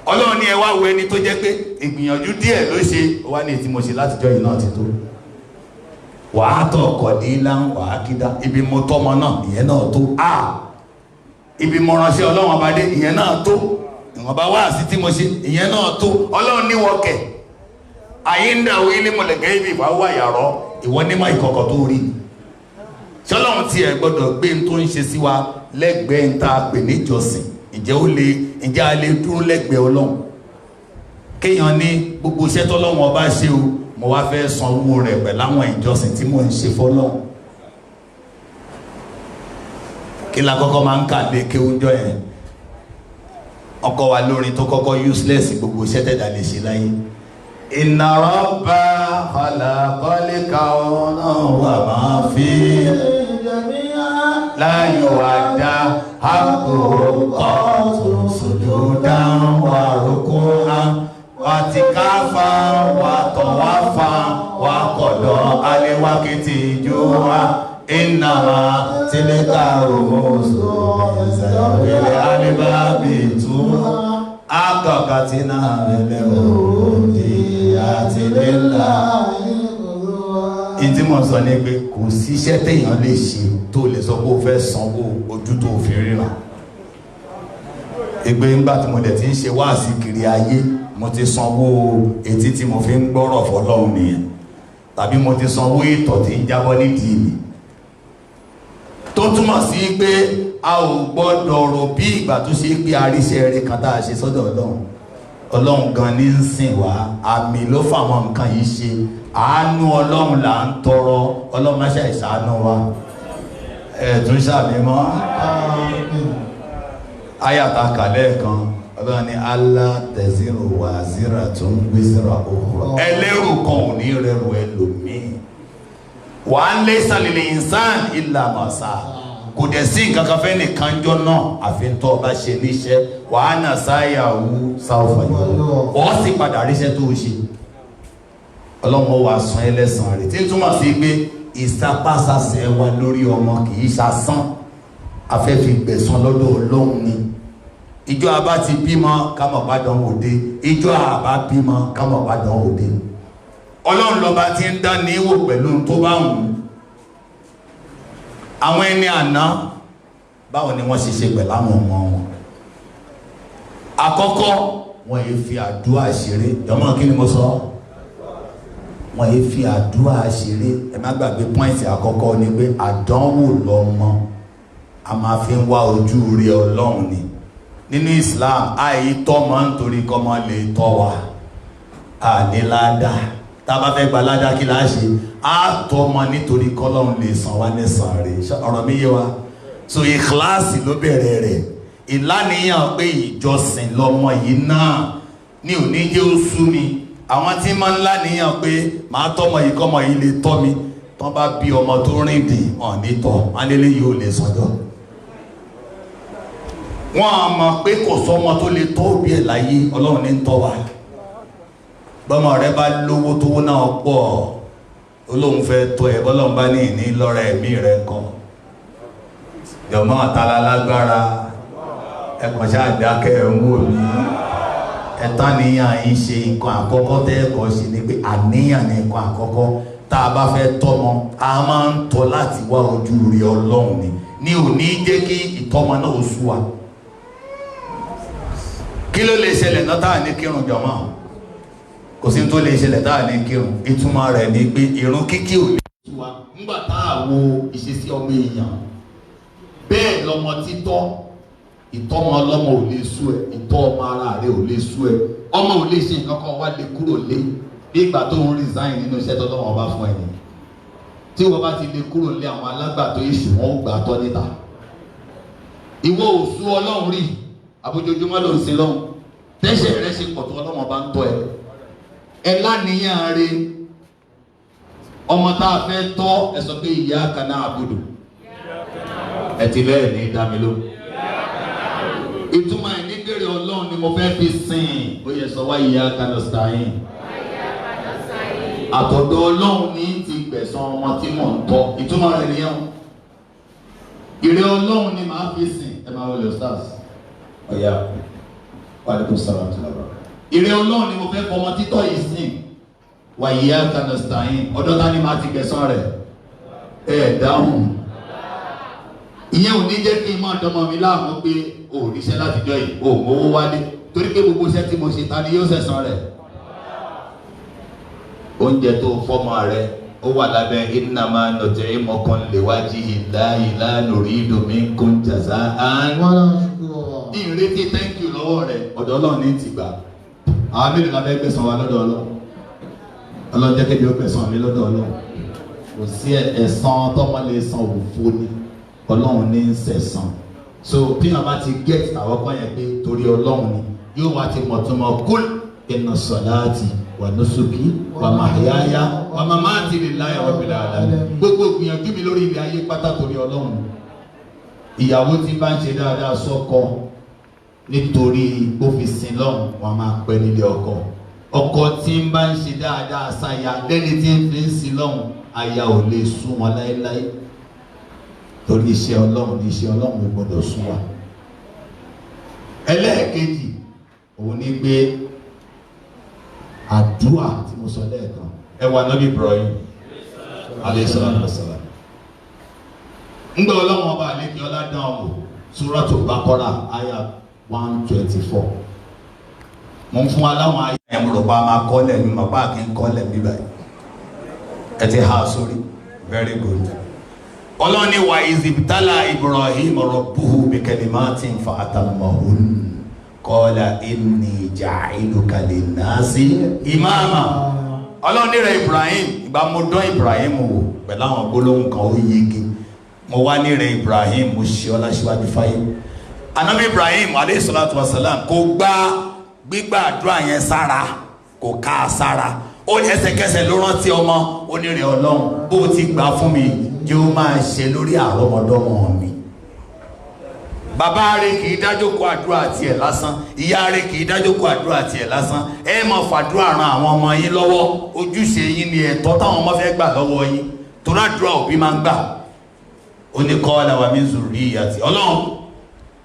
Ọlọ́run ní ẹ wá wo ẹni tó jẹ́ pé ìgbìyànjú díẹ̀ ló ṣe wá ní tí mo ṣe látijọ́ yìí náà ti tó wàá tọ̀ kọ̀dílá wàá kídá ibi mo tọ́mọ náà ìyẹn náà tó ibi mo ránṣẹ́ Ọlọ́run ọba dé ìyẹn náà tó ìwọ̀nba wá sí tí mo ṣe ìyẹn náà tó Ọlọ́run ní wọ́kẹ̀ ayé ń dàwó ilé mọ̀lẹ́gẹ́ ibi ìfàwọ́ àyàrọ́ ìwọ nímọ̀ ìkọ̀kọ̀ tó rí ṣọlọ́run tí ẹ gbọ́dọ̀ gbé n tó ń ṣe sí wa lẹ́gbẹ̀ẹ́ ń ta pè níjọsìn ǹjẹ́ a lè dúró lẹ́gbẹ̀ẹ́ Ọlọ́run kéèyàn ní gbogbo iṣẹ́ tọ́lọ́run ọba ṣe o mo wá fẹ́ san owó rẹ̀ pẹ̀lú àwọn ìjọsìn tí mo ń ṣe fọ́lọ́run kí la kọ́kọ́ máa ń kà lé kéwúnjọ́ yẹn ọkọ̀ wa lórin tó kọ́kọ́ useless gbogbo iṣẹ́ tẹ̀dá lè ṣe láyé inna rabba khalaqal kawna wa ma fi la yuwadda haqqu sujudan wa ruku'an wa tikafa wa tawafa wa qada aliwakiti ju'a innama tilka rumuzu zawil alibabi tu akakatina lele odi àti lélà ìdí mọ̀ sọ ní pé kò sí iṣẹ́ téèyàn lè ṣe tó lè sọ pé ó fẹ́ sanwó ojú tó fi ríran ẹgbẹ́ ńgbà tí mo dẹ̀ ti ń ṣe wáàsí kiri ayé mo ti sanwó etí tí mo fi ń gbọ́rọ̀ fọlọ́run nìyẹn tàbí mo ti sanwó ìtọ̀ tí ń jábọ́ nídìí mi tó túmọ̀ sí pé a ò gbọ́dọ̀ rò bí ìgbà tó ṣe pé àríṣẹ́ rẹ̀ kan tá a ṣe sọ́dọ̀ Ọlọ́run gan ní ń sìn wá àmì ló fàwọn nǹkan yìí ṣe àánú Ọlọ́run là ń tọrọ Ọlọ́run máṣe ìṣàánú wa ẹ̀tún sàmì mọ́ ayàtà kàlẹ́ kan Ọlọ́run ní Allah taziru waziratun wizra ukhra ẹlẹ́rù kan ò ní rẹrù ẹlòmíì wa an laysa lil insani illa ma sa'a kò dẹ̀ sí nǹkan kan fẹ́ nìkan jọ náà àfi tó bá ṣe níṣẹ́ wa anna sa'yahu sawfa yura ó sì padà ríṣẹ́ tó ṣe ọlọ́run wa san ẹlẹ́san rẹ̀ tí ń túmọ̀ sí pé ìsapásasẹ̀ wa lórí ọmọ kì í ṣasán afẹ́fi gbẹ̀san lọ́dọ̀ ọlọ́run ni ìjọ àbá ti bímọ kámọ̀ padà òde ìjọ àbá bímọ kámọ̀ padà òde ọlọ́run lọ́ba ti ń dá ní wò pẹ̀lú tó bá wù ú àwọn ẹni àná báwo ni wọ́n ṣe ṣe pẹ̀lú àwọn ọmọ wọn àkọ́kọ́ wọ́n yìí fi àdúrà ṣeré jọmọ́ kí ni mo sọ wọ́n yìí fi àdúrà ṣeré ẹ má gbàgbé pọ́ìntì àkọ́kọ́ ni pé àdánwò lọ́mọ a máa fi ń wá ojú rí ọlọ́run ni nínú Islam àì tọ́mọ nítorí kọ́mọ lè tọ́ wa àní ládà tá a bá fẹ́ gba ládà kí láá ṣe á tọ́mọ nítorí kọ́lọ́run lè san wá lẹ́san rẹ̀ ọ̀rọ̀ mi yé wa so ìkíláàsì ló bẹ̀rẹ̀ rẹ̀ ìlànìyàn pé ìjọsìn lọmọ yìí náà ní òní jẹ́ ó sú mi àwọn tí máa ń láníyàn pé màá tọ́mọ yìí kọ́mọ yìí lè tọ́ mi tán bá bí ọmọ tó rìn dì hàn nítọ́ wọn lélẹ́ yìí ò lè sọjọ́ wọn a mọ̀ pé kò sọmọ tó lè tọ́ òbí ẹ̀ láyé ọlọ́run ní tọ́ wa bọ́mọ rẹ bá lówó tówó náà pọ̀ olóhùn fẹ́ tọ́ ẹ bọ́lọ́run bá ní ìní lọ́rọ̀ ẹ̀mí rẹ kan jọmọ́ àtàlà lágbára ẹ̀kọ́ ṣáàdákẹ́ ẹ̀mú òní ẹ̀tọ́ àníyàn yìí ṣe nǹkan àkọ́kọ́ tẹ́ẹ̀kọ́ ṣe ni pé àníyàn ní nǹkan àkọ́kọ́ tá a bá fẹ́ tọ́mọ a máa ń tọ́ láti wá ojú rí ọlọ́run ni ní òní jẹ́ kí ìtọ́mọ náà ó sú wa kí ló lè ṣẹlẹ̀ náà táà ní kírun jọmọ́ kò sí tó lè ṣẹlẹ̀ táà ní kírun ìtumọ̀ rẹ̀ ni pé ìrun kíkí ò lè sú wa nígbà táà wo ìṣesí ọmọ èèyàn bẹ́ẹ̀ lọmọ títọ́ ìtọ́mọ ọlọ́mọ ò lè sú ẹ ìtọ́ ọmọ ara rẹ ò lè sú ẹ ọmọ ò lè ṣe nǹkan kan wá lè kúrò lé bí ìgbà tó ń resign nínú iṣẹ́ tó lọ́wọ́ bá fún ẹni tí wọ́n bá ti lè kúrò lé àwọn alágbàtọ́ èṣù wọn ó gbà tọ́ níta ìwọ ò sú ọlọ́run rí àbójoojúmọ́ ló ń sin lọ́hùn tẹ́sẹ̀ rẹ ṣe pọ̀ tó ọlọ́mọ bá ń tọ́ ẹ láníyàn rẹ ọmọ tá a fẹ́ tọ́ ẹ sọ pé iyyaka na'budu ẹ ti lẹ́ẹ̀ ní dámiló ìtumọ̀ ẹ̀ nígbèrè ọlọ́run ni mo fẹ́ fi sìn ó yẹ sọ wá iyyaka nasta'in àtọ̀dọ̀ ọlọ́run ní ti gbẹ̀san ọmọ tí mò ń tọ́ ìtumọ̀ rẹ̀ nìyẹn ìrẹ́ ọlọ́run ni màá fi sìn ẹ máa wọlé stars ọ̀yà wàlẹ́kùn sábà tó lọ́wọ́ ìrẹ́ ọlọ́run ni mo fẹ́ fọmọ títọ́ yìí sìn wá iyyaka nasta'in ọ̀dọ̀ ta ni màá ti gbẹ̀san rẹ̀ dáhùn ìyẹn ò ní jẹ́ kí n máa dọmọ mi láàmú pé o ò ríṣẹ́ látijọ́ yìí o ò mówó wálé torí pé gbogbo iṣẹ́ tí mo ṣe ta ni yóò ṣẹ̀san rẹ̀ oúnjẹ tó fọ́mọ rẹ̀ ó wà lábẹ́ innama nut'imukum liwajhillahi la nuridu minkum jaza'an ìrètí thank you lọ́wọ́ rẹ̀ ọ̀dọ̀ ọlọ́run ní ti gbà àwọn mélòó la fẹ́ gbẹ̀san wa lọ́dọ̀ ọlọ́run jẹ́ kébi ó gbẹ̀san mi lọ́dọ̀ ọlọ́run kò sí ẹ̀san tọ́mọ lè san òfò ni ọlọ́run ní ń sẹ̀san so bí wọn bá ti get àwọn kan yẹn pé torí ọlọ́run ni yóò wá ti mọ̀túnmọ̀ kul inna salati wa nusuki wa mahyaya wa mamati lillahi rabbil alamin gbogbo gbìyànjú mi lórí ilẹ̀ ayé pátá torí ọlọ́run ìyàwó tí bá ń ṣe dáadáa sọ́kọ nítorí ó fi sin lọ́run wọn máa pẹ́ nílé ọkọ ọkọ tí ń bá ń ṣe dáadáa sáya lẹ́ni tí ń fi ń sin lọ́run aya ò lè sún wọn láéláé torí iṣẹ́ ọlọ́run ní iṣẹ́ ọlọ́run ò gbọdọ̀ sún wa ẹlẹ́ẹ̀kejì òun ní pé àdúrà tí mo sọ lẹ́ẹ̀kan ẹ wà Nábì Ibrahim alayhi salatu wassalam ńgbà ọlọ́run ọba àlekè ọládán ọmọ Suratul Baqara àyà 124 mo ń fún wa láwọn ayé ẹ̀mùrọ̀pá máa kọ́lẹ̀ ní mọ̀pá kí n kọ́lẹ̀ bíbá ẹ ti ha sórí very good ọlọ́ni wa izibtala Ibrahim rabbuhu bikalimatin fa'atammahun qala inni ja'iluka linnasi imama ọlọ́ni rẹ̀ Ibrahim ìgbà mo dán Ibrahim wò pẹ̀lú àwọn gbólóhùn kan ó yege mo wá ní rẹ̀ Ibrahim mo ṣe ọlá síwájú fáyé Ànábì Ibrahim alayhi salatu wassalam kò gba gbígbà àdúrà yẹn sára kò ká sára ó ní ẹsẹ̀kẹsẹ̀ ló rántí ọmọ onírè Ọlọ́run bó ti gbà fún mi jẹ́ ó máa ṣe lórí àrọ́mọdọ́mọ mi. Bàbá rẹ̀ kì í dájókòó àdúrà tiẹ̀ lásán, ìyá rẹ̀ kì í dájókòó àdúrà tiẹ̀ lásán. Ẹ máa fàdúrà ran àwọn ọmọ yín lọ́wọ́, ojúṣe yín ni ẹ̀tọ́ táwọn ọmọ fẹ́ gbà lọ́wọ́ yín, torí àdúrà òbí máa ń gbà. Ó ní qala wa min zurriyyati, Ọlọ́run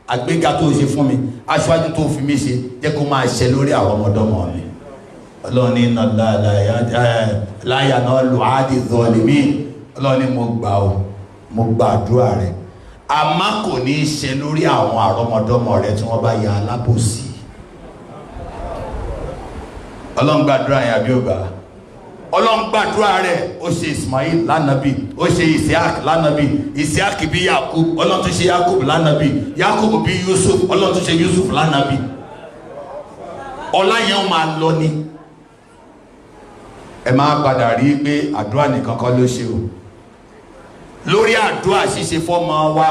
àgbéga tó ṣe fún mi, aṣáájú tó fi mí ṣe, jẹ́ kó máa ṣe lórí àwọn ọmọdọ́mọ mi. Ọlọ́run ní inna la yanalu ahdi zalimin. Ọlọ́run ní mo gbà ó, mo gba àdúrà rẹ̀, àmọ́ kò ní í ṣe lórí àwọn àrọ́mọdọ́mọ rẹ̀ tí wọ́n bá ya alábòsí. Ọlọ́run gbàdúrà yẹn àbí ó gbà? Ọlọ́run gbàdúrà rẹ̀, ó ṣe Ismail lánàbí, ó ṣe Isiaq lánàbí, Isiaq bí Yakub, Ọlọ́run tún ṣe Yakub lánàbí, Yakub bí Yusuf, Ọlọ́run tún ṣe Yusuf lánàbí. Ọlá yẹn ó máa lọ ni. Ẹ máa padà rí i pé àdúrà nìkan kọ́ ló ṣe o. Lórí àdúrà ṣíṣe fọ́mọ wa,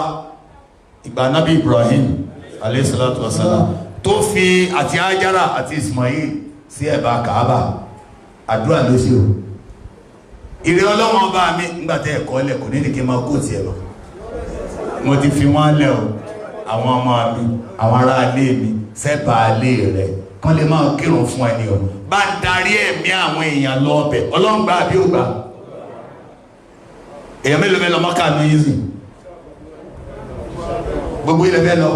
ìgbà nábì Ibrahim alayhi salatu wassalam tó fi àti Hajara àti Ismail sí ẹ̀bá Kaaba, àdúrà ló ṣe o. Ìrẹ́ Ọlọ́run ọba mi nígbàtẹ́ ẹ̀kọ́ lẹ̀ kò ní ní kí n máa kó tiẹ̀ lọ. Mo ti fi wọ́n lẹ̀ o, àwọn ọmọ mi, àwọn ará ilé mi, sẹ́bà ilé rẹ̀ kán lè máa kírun fún ẹni o. Bá ń darí ẹ̀mí àwọn èèyàn lọ ọbẹ̀, Ọlọ́run gbà bí ó gbà. Èèyàn mélòó mọ́ká ní yìí sí gbogbo ilẹ̀ fẹ́ lọ,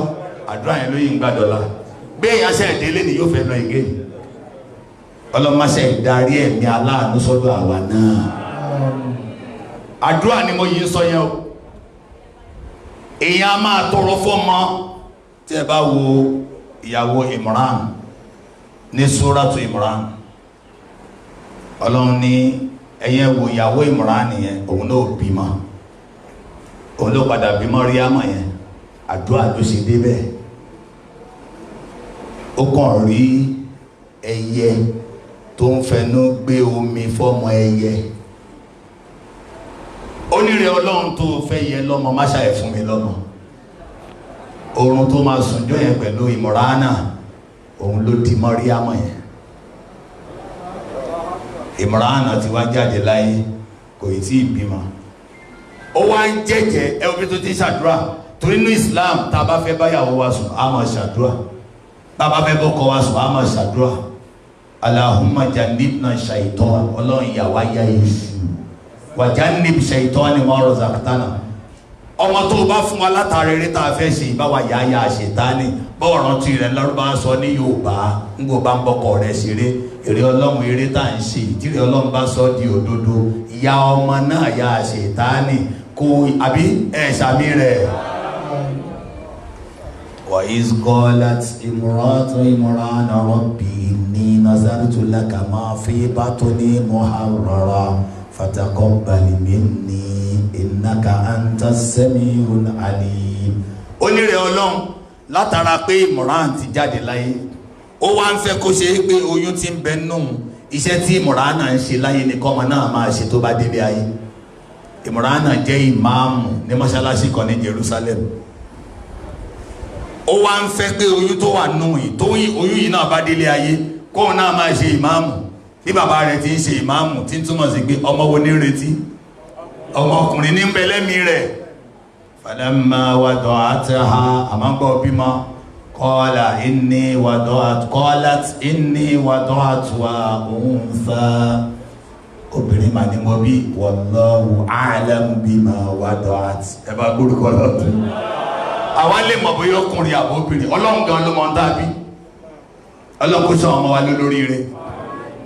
àdúrà yẹn ló yí ń gbàdọ̀lá. Bí èèyàn ṣe ìdílé ni yóò fẹ́ lọ ìgé. Ọlọ́máṣẹ́ ìdarí ẹ̀mí aláàánú sọ́dọ̀ àwa náà. Àdúrà ni mo yí ń sọ yẹn o. Èèyàn máa tọrọ fọ́mọ. Tí ẹ bá wo ìyàwó Imran ní Suratu Imran, Ọlọ́run ní ẹ̀yẹ wo ìyàwó Imran yẹn, òun náà bímọ, òun ló padà bí Màríyámà yẹn, àdúrà ló ṣe débẹ̀. Ó kàn rí ẹyẹ tó ń fẹnu gbé omi fọ́mọ ẹyẹ. Onírè Ọlọ́run tó fẹ́ yẹ lọ́mọ, má ṣàì fún mi lọ́mọ. Oorun tó máa sùn jọ yẹn pẹ̀lú Imrana, òun ló di Màríyámà yẹn. Imrana ti wá jáde láyé, kò ì tí ì bímọ. Ó wá ń jẹ́jẹ́ ẹwọ́n bí tó ti ṣàdúrà, torí ní Islam tá a bá fẹ́ báyàwó wa sùn á máa ṣàdúrà, tá a bá fẹ́ bọ́kọ wa sùn á máa ṣàdúrà. Allahumma jannibna shaitan, Ọlọ́run yàwá yá èṣù, wa jannib shaitani ma razaqtana. Ọmọ tó bá fún wa látàrí eré tá a fẹ́ ṣe ìbáwa yáyà ṣètánì, bọ́ọ̀ rántí rẹ̀ lárúbá sọ ní Yorùbá ń gbò bá ń bọ́kọ rẹ̀ ṣeré. Èrè Ọlọ́run eré tá ń ṣe, ìtìrẹ Ọlọ́run bá sọ di òdodo, ìyá ọmọ náà yá ṣètánì kó àbí ẹ̀ṣàmí rẹ̀. Wa iz qalat imratu Imrana rabbi inni nazartu laka ma fi batni muharrara fataqabbal minni innaka antas sami'ul alim. Onírè Ọlọ́run látara pé Imran ti jáde láyé, ó wá ń fẹ́ kó ṣe pé oyún ti ń bẹ nù, iṣẹ́ tí Imrana ń ṣe láyé ní kọ́mọ náà máa ṣe tó bá délé ayé. Imrana jẹ́ ìmáàmù ní mọ́ṣáláṣí kan ní Jerusalem. Ó wá ń fẹ́ pé oyún tó wà nù yìí, tó oyún yìí náà bá délé ayé, kóun náà máa ṣe ìmáàmù. Bí bàbá rẹ̀ ti ń ṣe ìmáàmù, tí ń túmọ̀ sí pé ọmọ wo ní retí? Ọmọkùnrin ní ń bẹ lẹ́mìí rẹ̀. Falamma wada'atha, àmọ́gbọ́ bímọ. Qalat inni wada'tuha untha. Obìnrin mà ní mo bí, wallahu a'lamu bima wada'at. Ẹ bá gbórúkọ lọ́tún. Àwa lè mọ̀ bóyá ọkùnrin àbóbìnrin, Ọlọ́run gan ló mọ̀ ń tàbí. Ọlọ́run kó sọ ọmọ wa lórí rẹ̀.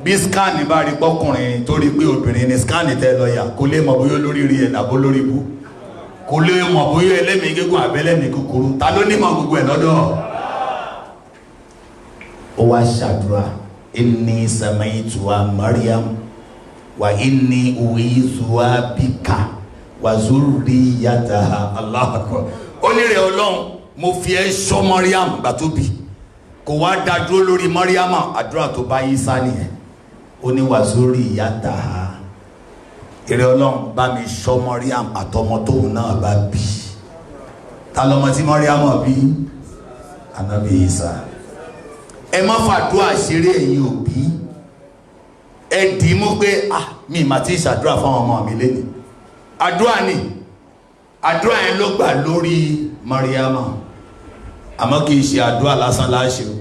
Bí scan bá rí pọ́kùnrin tó rí pé obìnrin ni scan tẹ́ lọ́yà, kò lè mọ̀ bóyá lórí rí ẹ̀ nàbó lórí bú. Kò lè mọ̀ bóyá ẹlẹ́mìí gígùn àbẹ́lẹ́mìí kúkúrú. Ta ló ní mọ̀ gbogbo ẹ̀ lọ́dọ̀? Ó wá ṣàdúrà, inni samaituha Maryam wa inni u'izuha bika wa zurriyataha. Allahu Akbar. Onírè Ọlọ́run, mo fi ẹ́ ṣọ́ Maryam gbà tó bí. Kò wá dá dúró lórí Maryam, àdúrà tó bá Ìsá nìyẹn. Ó ní wa zurriyataha. Ìrẹ́ Ọlọ́run bá mi ṣọ́ Maryam àtọmọ tóun náà bá bí. Ta lọmọ tí Maryam bí? Ànábì Ìsá. Ẹ má fàdúrà ṣeré ẹ̀yin òbí. ẹ dì í mú pé mi mà ti ṣàdúrà fún ọmọ mi lẹ́ni àdúrà ni àdúrà yẹn ló gbà lórí Mariama àmọ́ kì í ṣe àdúrà lásán láṣẹ o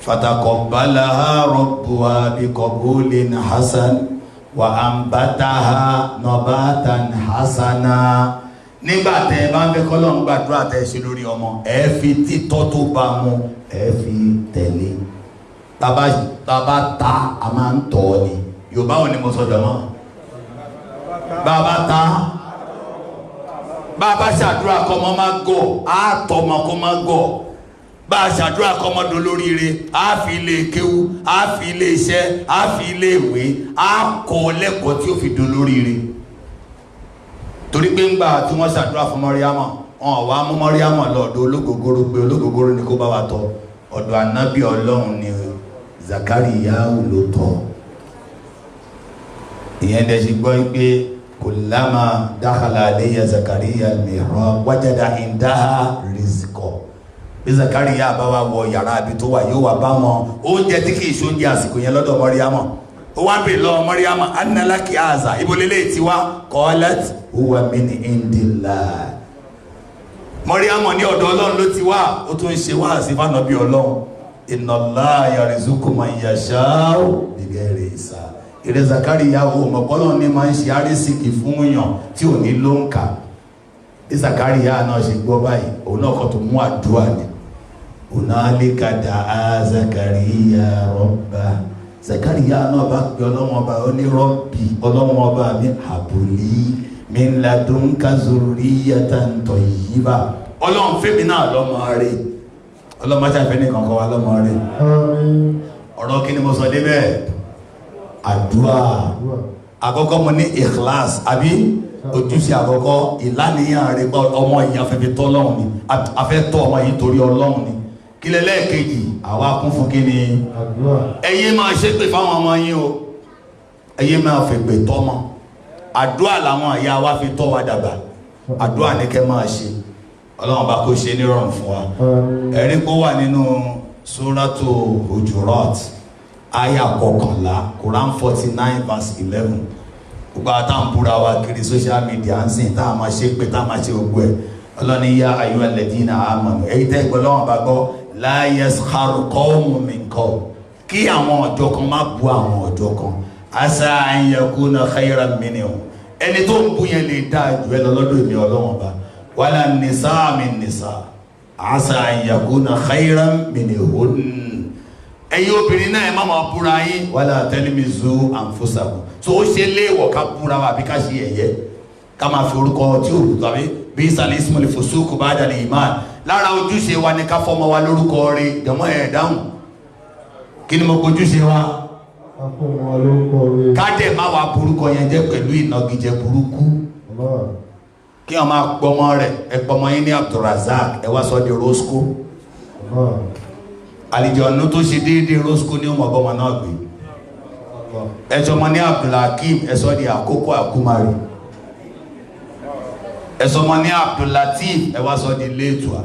fataqabbalaha rabbuha biqabulin hasan wa ambataha nabatan hasana. Nígbà tẹ́ ẹ bá ń fẹ́ kọ́lọ́run gbàdúrà tẹ́ ẹ ṣe lórí ọmọ ẹ fi títọ́ tó bá mu ẹ fi tẹ̀lé tàbá ta a máa ń tọ́ ni Yorùbá ò ní mo sọ jọmọ́ bàbá ta bàbá ṣàdúrà kọ́mọ máa gọ̀ á tọmọ kó máa gọ̀ bá a ṣàdúrà kọ́mọ dolóríire á fi ilé kéwú á fi ilé iṣẹ́ á fi ilé ìwé á kọ́ lẹ́kọ̀ọ́ tí ó fi dolóríire torí pé ńgbà tí wọ́n ṣàdúrà fún Mọ́ríámọ̀ wọn wá mú Mọ́ríámọ̀ lọ́dọ̀ ológogoro pé ológogoro ni kó bá wa tọ́ ọ̀dọ̀ ànábì Ọlọ́run ni Zakariya ló tọ́ ìyẹn dẹ̀ ṣe gbọ́ pé kullama dakhala alayya Zakariya al-mihrab wajada indaha rizqa bí Zakariya bá wá wọ yàrá ibi tó wà yóò wá bá wọn oúnjẹ tí kì í ṣe oúnjẹ àsìkò yẹn lọ́dọ̀ Mọ́ríámọ̀ ó wá bèèrè lọ́wọ́ Mọ́ríámọ̀ anna laki haza ibolélé ti wá qalat huwa min indillah Mọ́ríámọ̀ ní ọ̀dọ̀ Ọlọ́run ló ti wá ó tún ṣe wá sí fánàbí Ọlọ́run inna Allaha yarzuqu man yasha'u bighairi hisab ìrẹ Zakariya ó mọ̀pọ́lọ́ ní máa ń ṣe àrísìkì fún èèyàn tí ò ní ló ń kà bí Zakariya náà ṣe gbọ́ báyìí òun náà kọ́ tó mú àdúrà ni hunalika da'a Zakariya rabbah Zakariya náà bá pe Ọlọ́run ọba ó ní rọ́bì Ọlọ́run ọba mi habli min ladunka zurriyatan tayyiba Ọlọ́run fẹ́mi náà lọ́mọ rẹ̀ Ọlọ́run máa ṣàfẹ́ nìkan kọ́ wa lọ́mọ rẹ̀ ọ̀rọ̀ kí ni mo sọ débẹ̀ àdúrà àkọ́kọ́ mo ní ikhlas àbí ojúṣe àkọ́kọ́ ìlànìyàn rẹ̀ gbọ́ ọmọ yìí afẹ́fẹ́ tọ́ Ọlọ́run ni afẹ́ tọ́ ọmọ yìí torí Ọlọ́run ni kí lẹ́lẹ́kejì àwa kún fún kí ni ẹ̀yẹ máa ṣe pé fáwọn ọmọ yín o ẹ̀yẹ máa fi pè tọ́mọ àdúrà làwọn àyà wa fi tọ́ wa dàgbà àdúrà ní kẹ́ máa ṣe Ọlọ́run bá kó ṣe nírọ̀rùn fún wa ẹ̀rí pé ó wà nínú Suratu Hujurat aya 11 Quran 49 verse 11 gbogbo àtàǹbúra wa kiri social media ń sìn tá a máa ṣe pé tá a máa ṣe gbogbo ẹ̀ ọlọ́ni yá ayyuhal ladhina amanu èyí tẹ́ ìgbọ́ lọ́wọ́ bá gbọ́ la yaskhar qawmun min qawm kí àwọn ọjọ́ kan má bú àwọn ọjọ́ kan asa an yakuna khayran minhum ẹni tó ń bú yẹn lè dá jù ẹ lọ lọ́dọ̀ èmi Ọlọ́run bá wala nisa min nisa asa an yakuna khayran minhun ẹ̀yin obìnrin náà ẹ má máa búra yín wala talmizu anfusakum tó ó ṣe léèwọ̀ ká búra wa àbí ká ṣe ẹ̀yẹ ká máa fi orúkọ tí ò tàbí bí salismul fusuq ba'da al-iman lára ojúṣe wa ní ká fọmọ wa lórúkọ rẹ̀ jọmọ ẹ̀ dáhùn kí ni mo kojúṣe wa ká dẹ̀ má wa burúkọ yẹn jẹ́ pẹ̀lú ìnagijẹ burúkú kí wọ́n máa gbọmọ rẹ̀ ẹ gbọmọ yín ní Abdulrazak ẹ wá sọ di Roscoe àlìjọ̀nù tó ṣe déédéé Roscoe ní ọmọ ọgbọmọ náà gbé ẹ sọmọ ní Abdulhakeem ẹ sọ di Àkókò Àkúmárì ẹ̀sọ́mọ ní Abdulatif ẹwà sọ di Létùá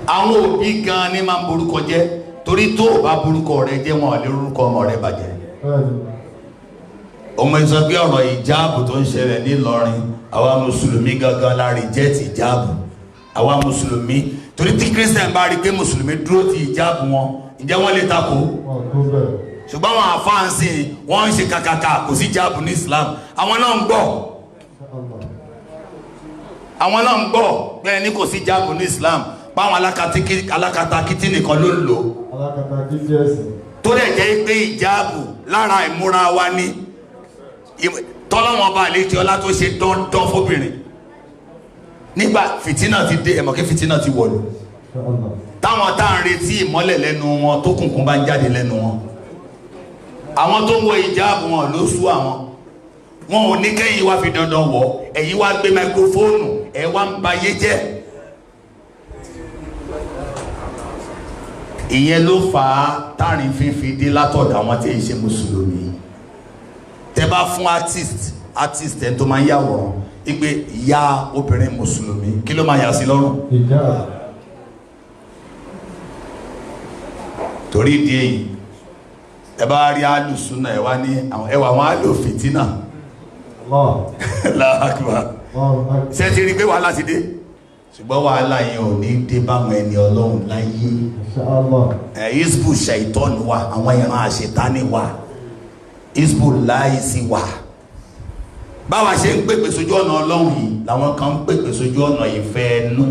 àwọn òbí gan ní máa ń borúkọ jẹ́ torí tó bá borúkọ rẹ jẹ́ wọn lè rúkọ ọmọ rẹ bàjẹ́ ọmọ ìsọ pé ọ̀rọ̀ ìjáàbù tó ń ṣẹlẹ̀ ní Ìlọrin àwa mùsùlùmí gangan la reject ìjáàbù àwa mùsùlùmí torí tí Christian bá rí pé mùsùlùmí dúró ti ìjáàbù wọn ǹjẹ́ wọ́n lè takò ṣùgbọ́n àwọn àfáànsì wọ́n ń ṣe kàkàkà kò sí ìjáàbù ní Islam àwọn náà ń gbọ́ bẹ́ẹ̀ ni kò sí jáàbù ní Islam páwọn alákatakítí nìkan ló ń lò tó dẹ̀ jẹ́ pé ìjáàbù lára ìmúra wa ní tọ́lọ́wọ́n bá lè tí ọlá tó ṣe dandan fóbìnrin nígbà fìtínà ti dé ẹ̀mọ̀kí fìtínà ti wọ̀lú táwọn tá ń retí ìmọ́lẹ̀ lẹ́nu wọn tó kùnkùn bá ń jáde lẹ́nu wọn àwọn tó ń wọ ìjáàbù wọn ló sú àwọn wọn ò ní kẹ́yìn wá fi dandan wọ̀ ẹ̀yin wá gbé máikrófóònù ẹ̀ wá ń ba yé jẹ́ ìyẹn ló fà á táàrin fífi dé látọ̀dọ̀ àwọn tí ń ṣe mùsùlùmí tẹ́ bá fún artist ẹni tó máa ń yàwòrán igbe ìyá obìnrin mùsùlùmí kí ló máa yà sí lọ́rùn torí ìdí èyí ẹ bá rí alùsùnà ẹ wá ní ẹwà àwọn alùfìtínà láàkùbà ṣe ti rí pé wàhálà ti dé ṣùgbọ́n wàhálà yẹn ò ní dé báwọn ẹni ọlọ́run láyé isbu shaitan wà àwọn ìran àṣetánì wà isbu láìsí wà báwa ṣe ń pèpè sójú ọ̀nà ọlọ́run yìí làwọn kan ń pèpè sójú ọ̀nà ìfẹ́ ẹnu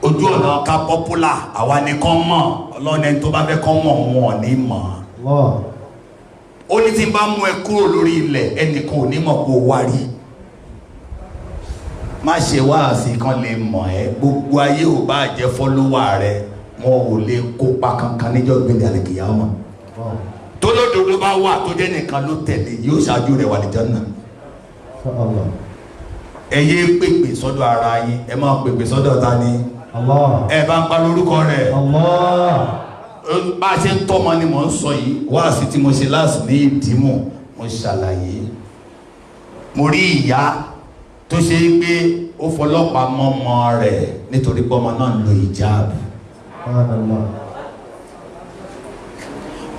ojú ọ̀nà ká pọ́pùlà àwa nìkan mọ̀ ọlọ́run ẹni tó bá fẹ́ kọ́ mọ̀ wọn ní mọ̀ ó ní tí n bá mú ẹ kúrò lórí ilẹ̀ ẹnìkan ò ní mọ̀ kó wá rí má ṣe wáàsí kan lè mọ̀ ẹ́ gbogbo ayé ò bá jẹ́ fọ́lọ́wà rẹ wọn ò lè kópa kankan níjọ́ gbẹ̀dẹ̀ àlèkìyà ọmọ tó lódodo bá wà tó jẹ́ nìkan ló tẹ̀lé yóò ṣáájú rẹ̀ wà ní Jánnà ẹ yé pèpè sọ́dọ̀ ara yín ẹ máa pèpè sọ́dọ̀ ta ni ẹ bá ń pa lórúkọ rẹ̀ bá a ṣe ń tọ́mọ ni mò ń sọ yìí wáàsí tí mo ṣe láàsì ní ìdímọ̀ mo ṣàlàyé mo rí ìyá tó ṣe é pé ó fọlọ́pàá mọ́mọ́ rẹ̀ nítorí pé ọmọ náà ń lo ìjáàbù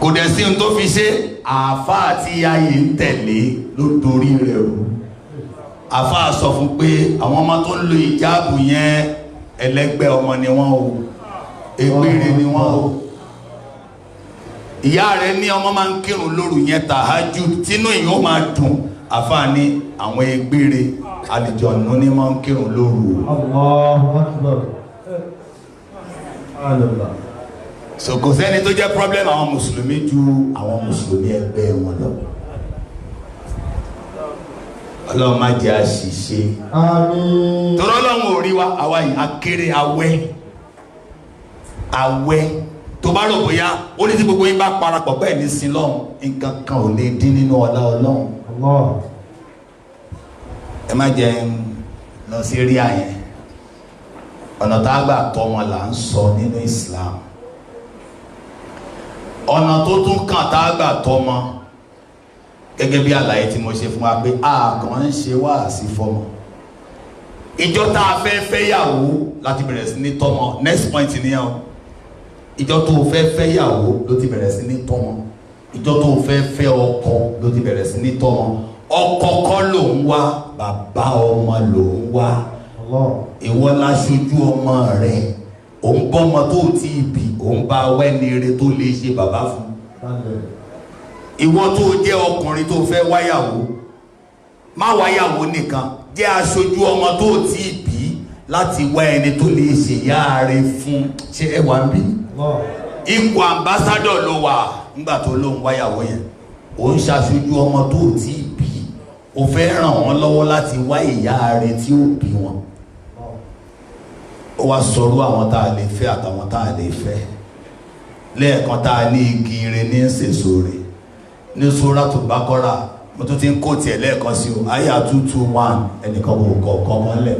kò dẹ̀ sí ohun tó fi ṣe àáfàá tí ayé ń tẹ̀lé ló dorí rẹ̀ rú àáfàá sọ fún pé àwọn ọmọ tó ń lo ìjáàbù yẹn ẹlẹ́gbẹ́ ọmọ ni wọ́n o ègbére ni wọ́n o ìyá rẹ̀ ní ọmọ máa ń kírun lóru yẹn tàhájù tínú èèyàn ó máa dùn àáfàá ní àwọn ègbére àlìjọ̀nù ní máa ń kírun lóru Allahu Akbar. so kò sẹ́ni tó jẹ́ problem àwọn mùsùlùmí ju àwọn mùsùlùmí ẹgbẹ́ wọn lọ ọlọ́run má jẹ́ àṣìṣe Àmín. tọ́rọ ọlọ́run ò rí wa àwa yìí akéré awẹ́ tó bá rò bóyá ó ní tí gbogbo yín bá parapọ̀ bẹ́ẹ̀ ní sin lọ́hùn nǹkan kan ò lè dín nínú ọlá ọlọ́run ẹ má jẹ́ lọ sí rí àyẹn ọ̀nà tá a gbà tọ́ wọn là ń sọ nínú Islam ọ̀nà tó tún kàn tá a gbà tọ́ wọn gẹ́gẹ́ bí àlàyé tí mo ṣe fún wa pé a kàn ń ṣe wáàsí fọ́mọ ìjọ tá a fẹ́ fẹ́yàwó láti bẹ̀rẹ̀ sí ní tọ́mọ next point nìyẹn o ìjọ tó fẹ́ fẹ́yàwó ló ti bẹ̀rẹ̀ sí ní tọ́mọ ìjọ tó fẹ́ fẹ́ ọkọ ló ti bẹ̀rẹ̀ sí ní tọ́mọ ọkọ kọ́ ló ń wá bàbá ọmọ ló ń wá ìwọ láṣojú ọmọ rẹ òun bọ́mọ tó ti bì òun bá wẹ́ni eré tó lè ṣe bàbá fún ìwọ tó jẹ́ ọkùnrin tó fẹ́ wáyàwó má wáyàwó nìkan jẹ́ aṣojú ọmọ tó ti bí láti wá ẹni tó lè ṣèyá rẹ̀ fún ṣé ẹ wà ń bí ipò ambassador ló wà nígbà tó ló ń wáyàwó yẹn ó ń ṣaṣojú ọmọ tó ti bí ó fẹ́ ràn wọ́n lọ́wọ́ láti wá ìyá rẹ̀ tí ó bí wọn ó wá sọ̀rọ̀ àwọn tá a lè fẹ́ àtàwọn tá a lè fẹ́ lẹ́ẹ̀kan tá a ní igi rẹ̀ ní ṣèṣore ní Suratu Baqara mo tún ti ń kó tiẹ̀ lẹ́ẹ̀kan sí o àyà 221 ẹnìkan kò kọ̀ọ̀kan lẹ̀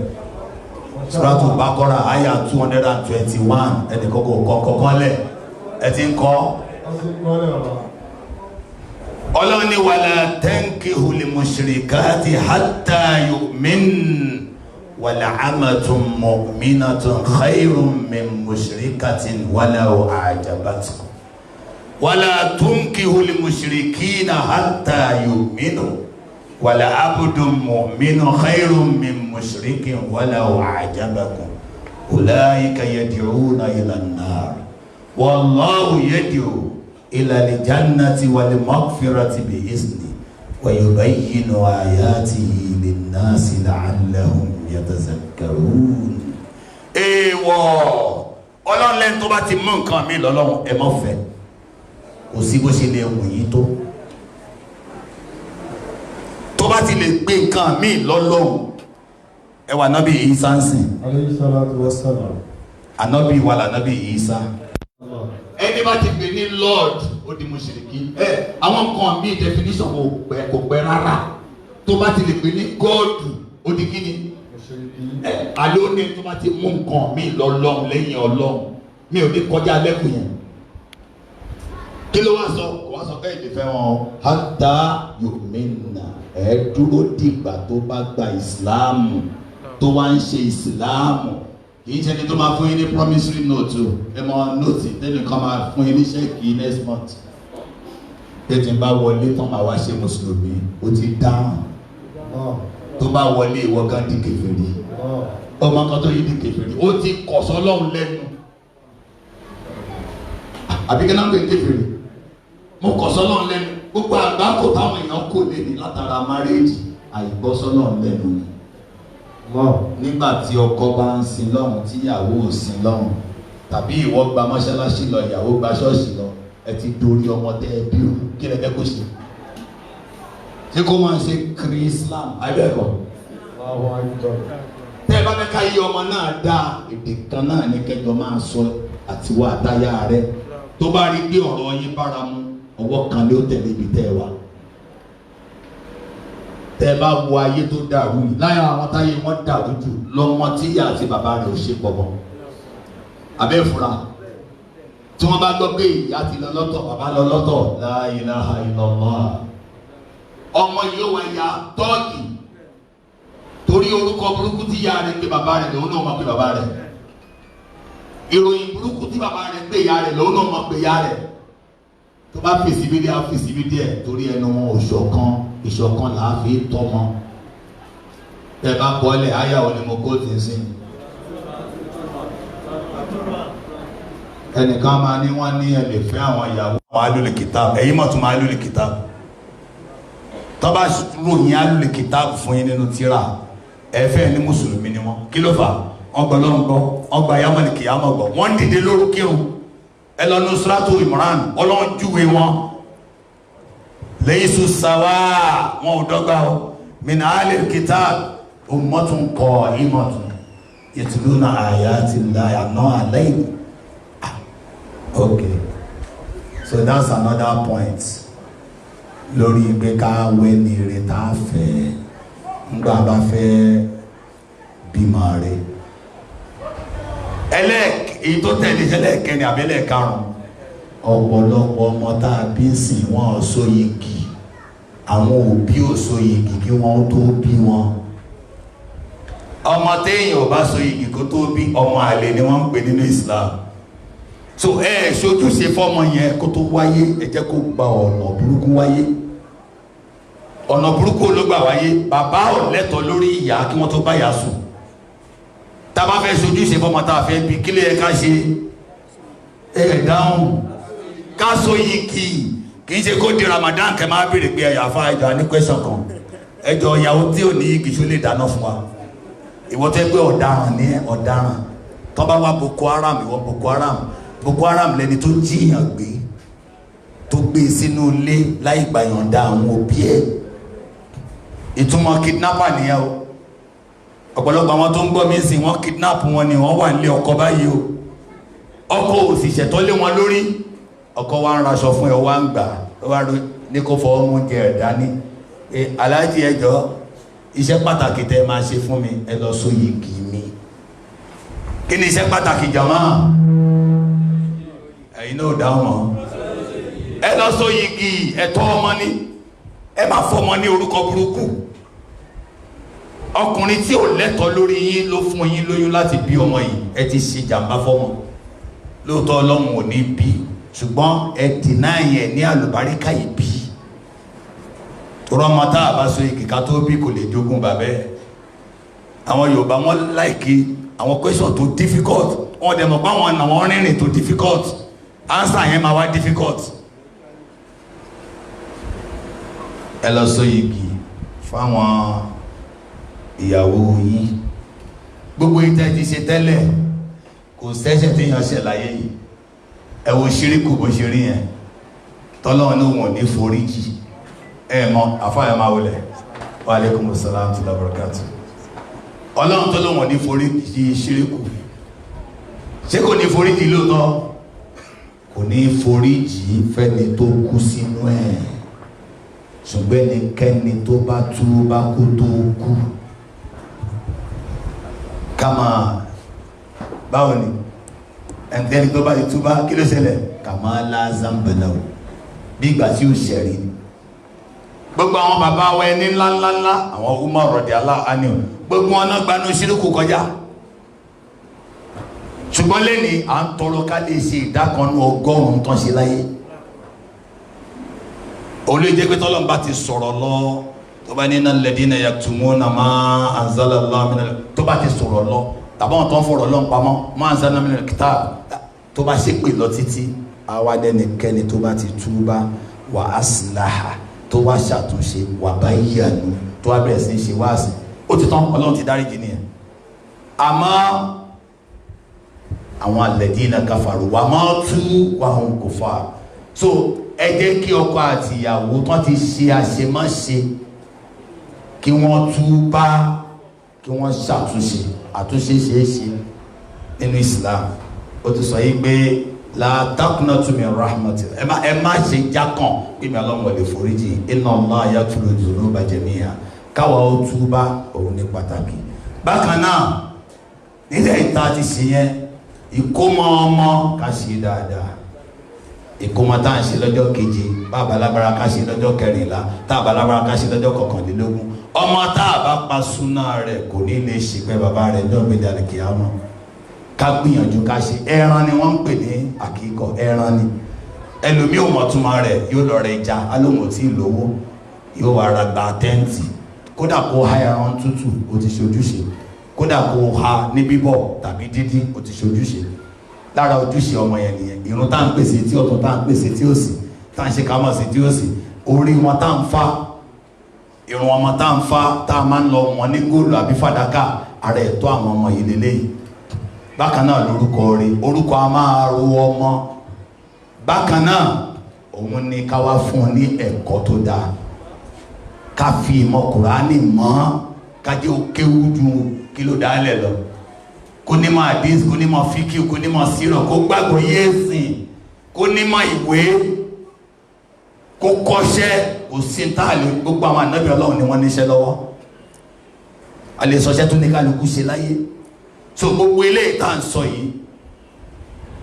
Suratu Baqara àyà 221 ẹnìkan kò kọ̀ọ̀kan lẹ̀ ẹ ti ń kọ́ Ọlọ́run ní wala tankihul mushrikati hatta yu'min wala amatun mu'minatun khayrun min mushrikatin walau a'jabatkum wala tunkihul mushrikina hatta yu'minu wala abdun mu'minun khayrun min mushrikin walau a'jabakum ulaika yad'una ila an-nar wallahu yad'u ila al-jannati wal maghfirati bi izni wa yubayyinu ayatihi lin-nasi la'allahum yatazakkarun. Ọlọ́run lẹ́nu tó bá ti mú nǹkan mi lọ́lọ́run ẹ má fẹ́ kò sí bó ṣe lè wù yí tó bá ti lè gbé nǹkan míì lọ́lọ́run ẹwà nábì Ìsá ń sìn Alayhi salatu wassalam. ànábì wà lànábì Ìsá ẹni bá ti gbé ní Lord ó di mùṣírikí àwọn nǹkan míì definition kò pẹ́ rárá tó bá ti lè gbé ní God ó di kí ni àlóní tó bá ti mú nǹkan míì lọ́lọ́run lẹ́yìn Ọlọ́run mi ò ní kọjá lẹ́kùn yẹn kí ló wá sọ kò wá sọ pé èdè fẹ́ wọn hatta yu'minna ẹ dúró dìgbà tó bá gba ìsìláàmù tó wá ń ṣe ìsìláàmù kì í ṣe ni tó máa fún yín ní promissory note o ẹ mọ note tẹ́lẹ̀ kan máa fún yín ní ṣẹ́ẹ̀kì next month tẹ́tí bá wọlé tán máa wá ṣe mùsùlùmí ó ti dáhùn tó bá wọlé ìwọ gan di kèfèrí ọmọ kan tó yí di kèfèrí ó ti kọ̀sọ́ lọ́hùn lẹ́nu àbí kí náà pé kèfèrí mo kọ̀sọ́ lọ́hùn lẹ́nu gbogbo àgbákò táwọn èèyàn kò lè ní látara márèèjì àìgbọ́sọ́ lọ́hùn lẹ́nu ni nígbà tí ọkọ bá ń sin lọ́hùn tíyàwó ò sin lọ́hùn tàbí ìwọ gba mọ́ṣáláṣí lọ ìyàwó gba ṣọ́ọ̀ṣì lọ ẹ ti dorí ọmọdé ẹbí o kí lẹ fẹ́ kó ṣe ṣé kó máa ṣe kiri Islam abẹ́ẹ̀kọ́ tẹ́ ẹ bá fẹ́ ká yí ọmọ náà dá èdè kan náà ní kẹjọ máa sọ àtiwọ́ àdáyà rẹ tó bá rí pé ọ̀rọ̀ yín bára mu ọwọ́ kan ló tẹ̀lé ibi tẹ́ ẹ wà tẹ́ ẹ bá wo ayé tó dàrú yìí láyà àwọn táyé wọn dàrú jù lọ́mọ tíyà àti bàbá rẹ̀ ò ṣe pọ̀ mọ́ abẹ́ fura tí wọ́n bá gbọ́ pé ìyá ti lọ lọ́tọ̀ bàbá lọ lọ́tọ̀ la ilaha illallah ọmọ yóò wá ya tọ́ọ̀gì torí orúkọ burúkú tí ìyá rẹ̀ pé bàbá rẹ̀ lòun náà máa pè bàbá rẹ̀ ìròyìn burúkú tí bàbá rẹ̀ pé ìyá rẹ̀ lòun náà máa pè ìyá rẹ̀ tó bá fèsì bí díẹ̀ fèsì bí díẹ̀ torí ẹnu wọn ìṣọ̀kan là á fi tọ́mọ tẹ bá bọ́lẹ̀ ayáwó ni mo kó ti ń sìn. ẹnìkan máa ní wọ́n ní ẹlẹ́ fẹ́ àwọn ìyàwó àwọn alul kitab ẹ̀yìn mọ̀ tún máa alul kitab tó bá ròyìn alul kitab fún yín nínú tíra ẹ̀fẹ́ ní mùsùlùmí ni wọ́n kí ló fà wọ́n gbọ́ lọ́n gbọ́ wọ́n gba yamani kìyàmọ̀ gbọ́ wọ́n dìde lóru kírun ẹ lọ nu suratu Imran ọlọ́run júwe wọn laysu sawa wọn ò dọ́gba o min alil kitab ummatun qa'imatun yatluna ayati llahi alayhi. Okay, so that's another point lórí pé ká wé ní ire tá a fẹ́ ńgbà bá fẹ́ bímọ rẹ̀ èyí tó tẹ̀lé ẹlẹ́ẹ̀kẹrin àbẹ́lẹ̀ karùn-ún ọ̀pọ̀lọpọ̀ ọmọ tá a bí ń sìn wọn ò sóyigi àwọn òbí ò sóyigi kí wọ́n tó bí wọn ọmọ téèyàn ò bá sóyigi kó tó bí ọmọ àlè ni wọ́n ń pè nínú Islam so ṣojúṣe fọ́mọ yẹn kó tó wáyé ẹ jẹ́ kó gba ọ̀nà burúkú wáyé ọ̀nà burúkú ló gbà wáyé bàbá ò lẹ́tọ̀ọ́ lórí ìyá kí wọ́n tó bá ìyá sùn tá a bá fẹ́ ṣojúṣe fọ́mọ tá a fẹ́ bí kí ló yẹ ká ṣe dáhùn ká so yìí kì í ṣe kó di Ramadan kẹ máa béèrè pé ẹ̀yà fún ẹjọ́ ní question kan ẹjọ́ ìyàwó tí ò ní igi ṣó lè dáná fún wa ìwọ tẹ́ pé ọ̀daràn ní ọ̀daràn tó bá wá Boko Haram ìwọ Boko Haram lẹni tó jíyàn gbé tó gbé sínú ilé láì gbàyànjá àwọn òbí ẹ̀ ìtumọ̀ kidnapper nìyẹn o ọ̀pọ̀lọpọ̀ àwọn tó ń gbọ́ mí sìn wọ́n kidnap wọn ni wọ́n wà nílé ọkọ báyìí o ọkọ òsìṣẹ́ tó lé wọn lórí ọkọ wa ń raṣọ fún ẹ wá ń gbà wá ní kó fọwọ́ mú jẹ ẹ̀dá ní aláàjì ẹjọ́ iṣẹ́ pàtàkì tẹ́ máa ṣe fún mi ẹ lọ so yìgì mi kí ni iṣẹ́ pàtàkì jàmá ẹ̀yin náà dáhùn mọ́ ẹ lọ so yìgì ẹ̀tọ́ ọmọ ní ẹ má fọmọ ní orúkọ burúkú ọkùnrin tí ò lẹ́tọ̀ọ́ lórí yín ló fún yín lóyún láti bí ọmọ yìí ẹ ti ṣe jàmbá fọmọ lóòótọ́ Ọlọ́run ò ní bí ṣùgbọ́n ẹ dìnnà yẹn ní àlùbáríkà yìí bí rọmọ tá a bá so igi ká tó bí kò lè jogún bàbá ẹ àwọn Yorùbá wọn láìkí àwọn question tó difficult wọn dẹ̀ mọ̀ pé àwọn rìnrìn tó difficult answer yẹn máa wá difficult ẹ lọ so igi fáwọn ìyàwó yìí gbogbo ìtẹ́ ti ṣe tẹ́lẹ̀ kò sẹ́ṣẹ̀ tí yàn ṣẹ̀ láyé yìí ẹ wo ṣíríkù bó ṣe rí yẹn tọ́lọ́run ní wọn ní foríjì ẹ mọ àfáà máa wọlé wa alaikum salam wa barakatuh ọlọ́run tó lóun ní foríjì ṣíríkù ṣé kò ní foríjì lóòótọ́ kò ní foríjì fẹ́ni tó kú sínú ẹ̀ ṣùgbọ́n ẹnikẹ́ni tó bá tú bá kú tó kú kama báwo ni ẹnikẹ́ni tó bá ti tú bá kí ló ṣẹlẹ̀ kama la zambalawo bí ìgbà tí ó ṣẹ̀rí ni gbogbo àwọn bàbá wa ẹni ńláńláńlá àwọn Umar radiyallahu anhu gbogbo wọn náà gbanú ṣírùkù kọjá ṣùgbọ́n lẹ́ni à ń tọrọ ká lè ṣe ìdákanú 100 tán ṣe láyé olóòjẹ́ pé tọ́lọ́n bá ti sọ̀rọ̀ lọ tó bá ní innal ladina yaktumuna ma anzala Allahu minal tó bá ti sọ̀rọ̀ lọ tàbí wọn tó ń fọ̀rọ̀ lọ́n pamọ́ ma anzalna minal kitab tó bá ṣépè lọ títí àwádẹ́nikẹ́ni tó bá ti túbá wa aslaha tó wá ṣàtúnṣe wà bayyanu tó wá bẹ̀rẹ̀ sí ṣe wáàsí ó ti tán Ọlọ́run ti dáríjì nìyẹn. àmọ́ àwọn alladina kafaru wa matu wa hum kufar so ẹ jẹ́ kí ọkọ àti ìyàwó tán ti ṣe àṣemáṣe kí wọ́n túbá kí wọ́n ṣàtúnṣe àtúnṣe ṣeéṣe nínú Islam ó ti sọ yìí pé la taqnatu min rahmatillah ẹ má ṣe jákàn pé mi Ọlọ́run lè foríjì inna Allaha yaghfiru dhunuba jami'a káwa ó túbá òun ní pàtàkì. bákan náà nílẹ̀ ìta ti ṣe yẹn ìkómọ ọmọ ká ṣe dáadáa ìkómọ tá à ń ṣe lọ́jọ́ keje bá àbálágbára ká ṣe lọ́jọ́ kẹrìnlá tá àbálágbára ká ṣe lọ́jọ́ kọkànlélógún ọmọ tá a bá pa súnà rẹ̀ kò ní lè ṣìpẹ̀ bàbá rẹ̀ dọ́gbé dàlùkì àmọ́ ká gbìyànjú ká ṣe ẹran ni wọ́n ń pè ní àkíkọ ẹran ni ẹlòmíì ò mọ̀ túmọ̀ rẹ̀ yóò lọ rẹ̀ ìjà alóhùn tí ì lówó yóò wá ra gba tẹ́ǹtì kódà kó ha ẹran tútù ó ti ṣojúṣe kódà kó ha ní bíbọ̀ tàbí dídín ó ti ṣojúṣe lára ojúṣe ọmọ yẹn nìyẹn ìrun tá à ń pèsè tí ọ̀tún tá à ń pèsè tí ó sì tá à ń ṣe ká mọ̀ sí tí ó sì orí wọn tá à ń fa ìrun ọmọ tá à ń fa tá a máa ń lọ wọn ní góòlù àbí fàdákà ara ẹ̀tọ́ àwọn ọmọ yìí lélẹ́yìí bákan náà lórúkọ rẹ̀ orúkọ a máa ro ọmọ bákan náà òun ni ká wá fún un ní ẹ̀kọ́ tó dáa ká fi ìmọ̀ Kùránì mọ́ ká jẹ́ ó kéwú ju kí ló dálẹ̀ lọ kó ní máa dín kó ní máa fíkì kó ní máa sírọ̀ kó gbàgbọ́ yéèsìn kó ní máa ìwé kó kọ́ṣẹ́ kò sí táàlì gbogbo àwọn ànábì Ọlọ́run ni wọ́n níṣẹ́ lọ́wọ́ a lè sọṣẹ́ tó ní kálukú ṣe láyé so gbogbo eléyìí tá à ń sọ yìí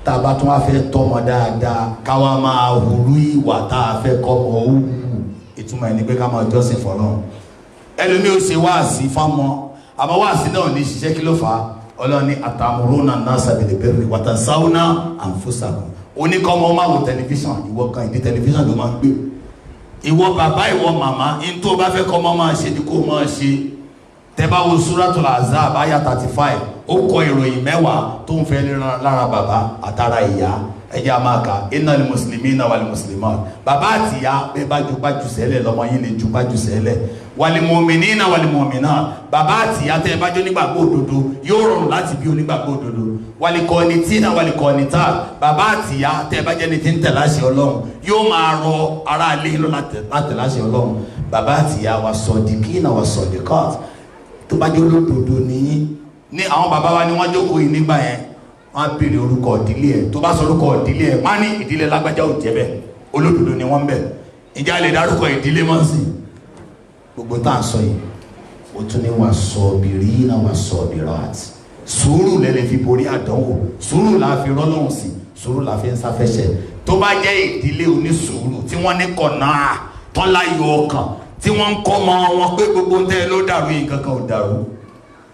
tá a bá tún wá fẹ́ tọ́mọ dáadáa káwa máa hurú ìwà tá a fẹ́ kọ́ ọmọ òwú ìtumọ̀ ẹni pé ká máa jọ́sìn fọ́lọ́run ẹlòmí ó ṣe wáàsí fámọ́ àmọ́ wáàsí náà ní ṣiṣẹ́ kí ló fà á Ọlọ́run ní atamuruna nasa bil birri wa tansawna anfusakum oníkọ́mọ máa wo tẹlifíṣàn ìwọ kan ìdí tẹlifíṣàn ló máa ń gbé ìwọ bàbá ìwọ màmá in tó bá fẹ́ kọ́mọ máa ṣe ni kó máa ṣe tẹ́bá wo Suratul Ahzab àyá 35 ó kọ ìròyìn mẹ́wàá tó ń fẹ́ lára bàbá àtàrà ìyá ẹjẹ́ àmàkà innal muslimina wal muslimat bàbá àti ìyá bẹ́ẹ̀ bá jupájú sẹ́lẹ̀ lọ́mọ yín lè jupájú sẹ́lẹ̀ wal mu'minina wal mu'minat bàbá àti ìyá tẹ́ bá jẹ́ onígbàgbọ́ òdodo yóò rọrùn láti bí onígbàgbọ́ òdodo wal qanitina wal qanitat bàbá àti ìyá tẹ́ bá jẹ́ ní tí ń tẹ̀ láṣẹ Ọlọ́run yóò máa rọ ará ilé lọ láti láṣẹ Ọlọ́run bàbá àti ìyá wa sadiqina wa sadiqat tó bá jẹ́ olódodo ní àwọn bàbá wa ni wọ́n jókòó yìí nígbà yẹn wọ́n á béèrè orúkọ ìdílé ẹ̀ tó bá sọ orúkọ ìdílé ẹ̀ wọ́n á ní ìdílé lágbájá ò jẹ́ bẹ́ẹ̀ olódodo ni wọ́n bẹ̀ ìjà lè dárúkọ ìdílé mọ́ sí gbogbo tá à ń sọ yìí ó tún ní wà sabirina wà sabirat sùúrù lẹ́lẹ́ fi borí àdánwò sùúrù là fi rọ́lọ́hùn sí sùúrù là fi ń sáfẹ́ṣẹ́ tó bá jẹ́ ìdílé onísùúrù tí wọ́n ní kọ̀nà tán láyọ̀ ọkàn tí wọ́n ń kọ́ mọ́ wọn pé gbogbo ń tẹ́ ló dàrú yìí kankan ò dàrú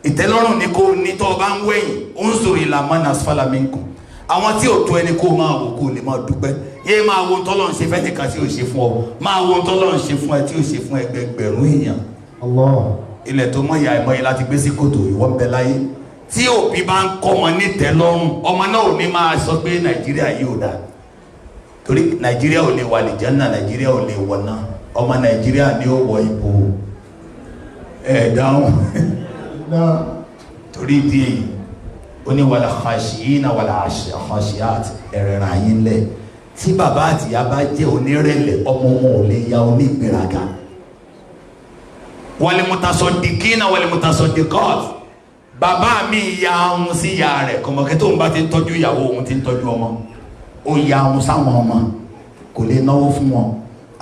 ìtẹ́lọ́rùn ní kó ní tọ́ bá ń wẹ̀yìn ó ń sòrò ìlànà asfala minkum àwọn tí ò tó ẹni kó máa wò kó lè máa dúpẹ́ yé máa wo tọ́lọ́ ń ṣe fẹ́ nìkan tí ò ṣe fún ọ máa wo tọ́lọ́ ń ṣe fún ẹ tí ò ṣe fún ẹgbẹgbẹ̀rún èèyàn Allah ilẹ̀ tó mọ̀ ìyá ẹ̀mọ́ yìí láti gbé sí kòtò ìwọ́n bẹ láyé tí òbí bá ń kọ́ ọmọ nítẹ́lọ́rùn ọmọ náà ò ní máa sọ pé Nàìjíríà yìí ò dáa torí Nàìjíríà ò lè wà lè jẹ́ náà Nàìjíríà ò lè wọ̀ náà ọmọ Nàìjíríà ni ó wọ ipò ẹ̀ẹ̀dáhùn torí bí èyí ó ní wàlá khashiyina wàlá khashiyat ẹ̀rẹ̀rẹ̀ ayé ńlẹ̀ tí bàbá àti ìyá bá jẹ́ onírẹ̀lẹ̀ ọmọ wọn ò lè ya onígbèraga wal mutasaddiqina wal mutasaddiqat bàbá mi ya ohun sí ìyá rẹ̀ kọ̀mọ̀kẹ́ tó ń bá ti ń tọ́jú ìyàwó òun ti ń tọ́jú ọmọ ó ya ohun sáwọn ọmọ kò lè náwó fún wọn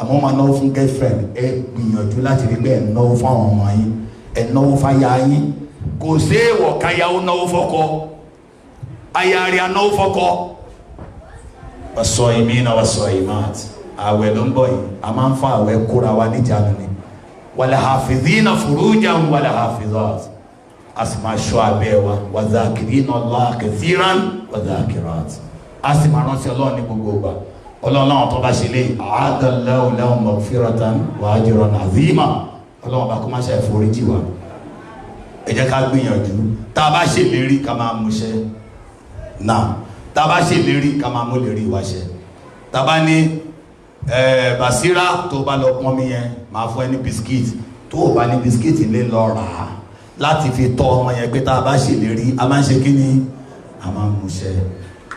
àmọ́ máa náwó fún girlfriend ẹ gbìyànjú láti rí pé ẹ náwó fún àwọn ọmọ yín ẹ náwó fáyà yín kò sí èèwọ̀ káyàwó náwó fọ́kọ ayárí anáwó fọ́kọ was-saimina was-saimat àwẹ̀ ló ń bọ̀ yìí a máa ń fa àwẹ̀ kóra wa níjànú ni wal-hafidhina furujahum wal-hafidhat a sì máa ṣọ́ abẹ́ wa wa-dhakirina Allaha kathiran wa-dhakirat a sì máa rántí Ọlọ́run ní gbogbo ìgbà ọlọ́run tó bá ṣe lé a'adallahu lahum maghfiratan wa ajran 'azima ọlọ́run bá kó má ṣe àforíjì wa. Ẹ jẹ́ ká gbìyànjú tá a bá ṣèlérí ká máa múṣẹ náà, tá a bá ṣèlérí ká máa mú lérí wa ṣẹ. Tá a bá ní Basira tó bá lọ pọ́n mi yẹn máa fún ẹ ní bisikíìtì, tó o bá ní bisikíìtì lè lọ rà á láti fi tọ́ ọmọ yẹn pé tá a bá ṣèlérí a máa ń ṣe kí ni a máa ń múṣẹ.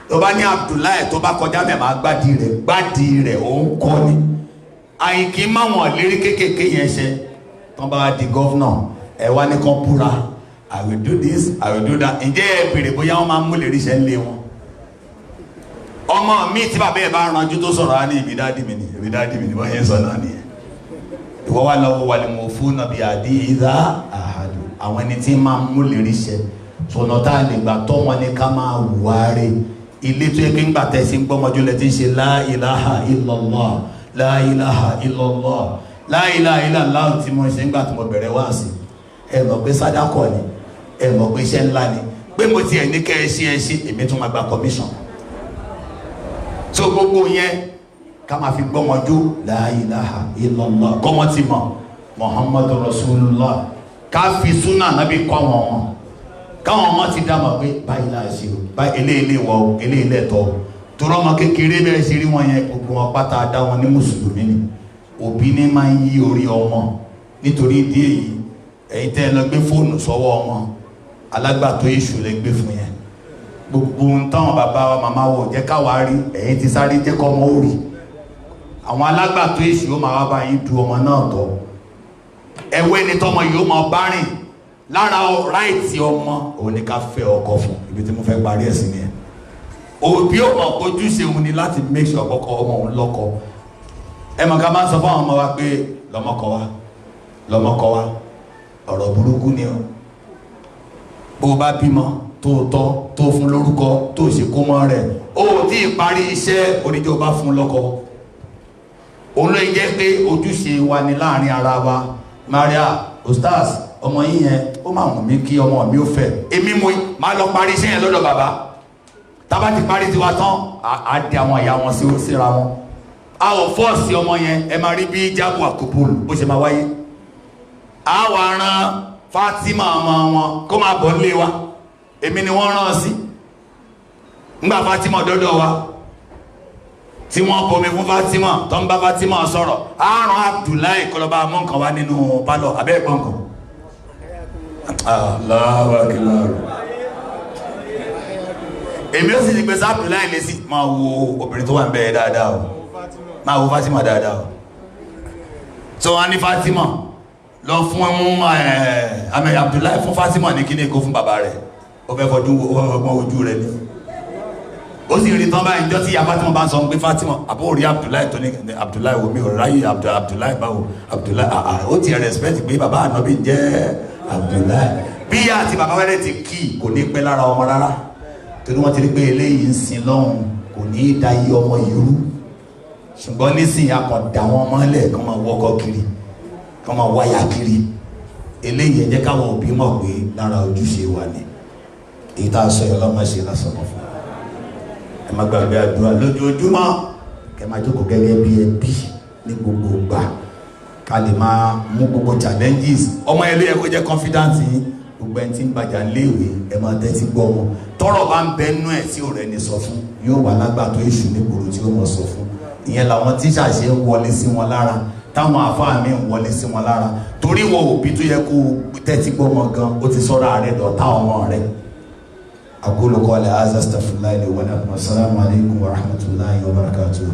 Tó bá ní Abdullahi tó bá kọjá mẹ́ma gbádìí rẹ̀ ó ń kọ́ ni àyìnkí máwọn lérí kéékèèké yẹn ṣe tó bá di gọ́vnà ẹ wá ní kan búra I will do this I will do that. Ǹjẹ́ ẹ bèrè bóyá wọ́n máa ń mú lérí ṣe ń lé wọn? Ọmọ mi tí bàbá ẹ̀ bá ranjú tó sọ̀rọ̀ á ní ibi dáàdì mi ni wọ́n yẹn sọ náà nìyẹn. Ìwọ́ wá lọ́wọ́ wà ní mo fún nàbí àdí ìdá àhàdù àwọn ẹni tí máa ń mú lérí ṣe sọ̀nà tá a lè gbà tọ́ wọn ní ká máa wùwárí ilé tó yẹ kí ń gbà tẹ̀sí ń gbọ́mọjú lẹ ti ń ṣe la ilaha illallah la ilaha illallah la ilaha illallah tí mo ṣe ń gbà tí mo bẹ̀rẹ̀ wá sí ẹ mọ̀ pé sádàkọ̀ ni ẹ mọ̀ pé iṣẹ́ ńlá ni pé mo tiẹ̀ ní kẹ́ ẹ ṣe èmi tún máa gba commission. So gbogbo yẹn ká máa fi gbọ́mọjú la ilaha illallah kọ́mọ ti mọ̀ Muhammadu Rasulullah ká fi súnà nábì kọ́ wọn káwọn ọmọ ti dámọ̀ pé báyìí láà ṣe o báyìí eléyìí wọ eléyìí lẹ́tọ̀ torọ ọmọ kékeré bẹ́ẹ̀ ṣe rí wọn yẹn gbogbo wọn pátá dá wọn ní mùsùlùmí ni òbí ní máa ń yí orí ọmọ nítorí ìdí èyí ẹ̀yin tẹ́ ẹ lọ gbé fóònù sọ́wọ́ ọmọ alágbàtọ́ èṣù lẹ gbé fún yẹn gbogbo ohun táwọn bàbá wa màmá wò jẹ́ káwa rí ẹ̀yin ti sáré jẹ́ kọ́ ọmọ ó rí àwọn alágbàtọ́ èṣù ó máa wá bá yín du ọmọ náà tọ́ ẹ̀wẹ́ ni tọmọ yìí ó máa bá rìn lára ráìtì ọmọ òun ni ká fẹ́ ọkọ fún ibi tí mo fẹ́ parí ẹ̀ sí ni ẹ̀ òbí ọmọ ojúṣe òun ni láti make sure ọkọ ọmọ òun lọ́kọ ẹ mọ̀ ká máa ń sọ fún àwọn ọmọ wa pé lọ́mọkọ wa ọ̀rọ̀ burúkú ni o bó o bá bímọ tó tọ́ tó fún lórúkọ tó ṣe kó mọ́ rẹ̀ ó tí ì parí iṣẹ́ oníjọ́ bá fún lọ́kọ òun ló jẹ́ pé ojúṣe wa ni láàrin ara wa Maria Ostaz ọmọ yìí yẹn ó máa wùn mí kí ọmọ mi ó fẹ́ èmi mú máa lọ parí iṣẹ́ yẹn lọ́dọ̀ bàbá tábà ti parí tiwa tán á di àwọn ìyá wọn síra wọn a ò fọ́ọ̀sì ọmọ yẹn ẹ máa rí bí jábù àkópòlù bó ṣe máa wáyé a wà rán Fatima ọmọ wọn kó máa bọ̀ nílé wa èmi ni wọ́n rán sí ńgbà Fatima dọ́dọ̀ wa tí wọ́n bomi fún Fatima tó ń bá Fatima sọ̀rọ̀ a rán Abdullahi kọlọba mú nǹkan wá nínú pálọ̀ abẹ́ ẹ̀gbọ́n kan Allahu Akbar èmi ó sì ní pé Abdullahi lè sí máa wo obìnrin tó wà ń bẹ̀rẹ̀ dáadáa o máa wo Fatima dáadáa o tó wá ní Fatima lọ fún Abdullahi fún Fatima ní kíní kó fún bàbá rẹ̀ ó fẹ́ fọdún ọgbọ́n ojú rẹ̀ ní ó sì rí tán báyìí jọ tí ìyá Fatima bá ń sọ pé Fatima àbó rí Abdullahi tó ní Abdullahi omi ò ráyè Abdullahi báwo Abdullahi ó ti respect pé bàbá ànábì jẹ́ Abdullahi bí ìyá àti bàbá wẹ́rẹ́ ti kí kò ní pẹ́ lára ọmọ rárá torí wọ́n ti rí pé eléyìí ń sin lọ́hùn kò ní í da iye ọmọ yìí rú ṣùgbọ́n nísìnyí akọ̀dà wọn mọ́lẹ̀ kán máa wọ́kọ̀ kiri kán máa wáyà kiri eléyìí ẹ jẹ́ káwọn òbí mọ̀ pé lára ojúṣe wa ni èyí tá a sọ yẹn lọ́mọ ṣe lásán fún ẹ má gbàgbé àdúrà lójoojúmọ́ kẹ máa jókòó gẹ́gẹ́ bí ẹbí ní gbogbo ìgbà ká lè máa mú gbogbo challenges ọmọ ẹ ló yẹ kó jẹ́ confident yín gbogbo ẹni tí ń bàjá léèwé ẹ máa tẹ́tí gbọ́ wọn tọ́rọ̀ bá ń bẹnu ẹ̀ tí ọ̀rẹ́ ni sọ fún yóò wà lágbàtọ́ èṣù nígboro tí ó mọ̀ sọ fún ìyẹn làwọn tíṣà ṣe ń wọlé sí wọn lára táwọn àfáà mi ń wọlé sí wọn lára torí wọn òbí tó yẹ kó tẹ́tí gbọ́ wọn gan ó ti sọ́ra rẹ̀ dọ̀tá ọmọ rẹ̀. أقول قولي هذا استغفر الله لي ولكم والسلام عليكم ورحمة الله وبركاته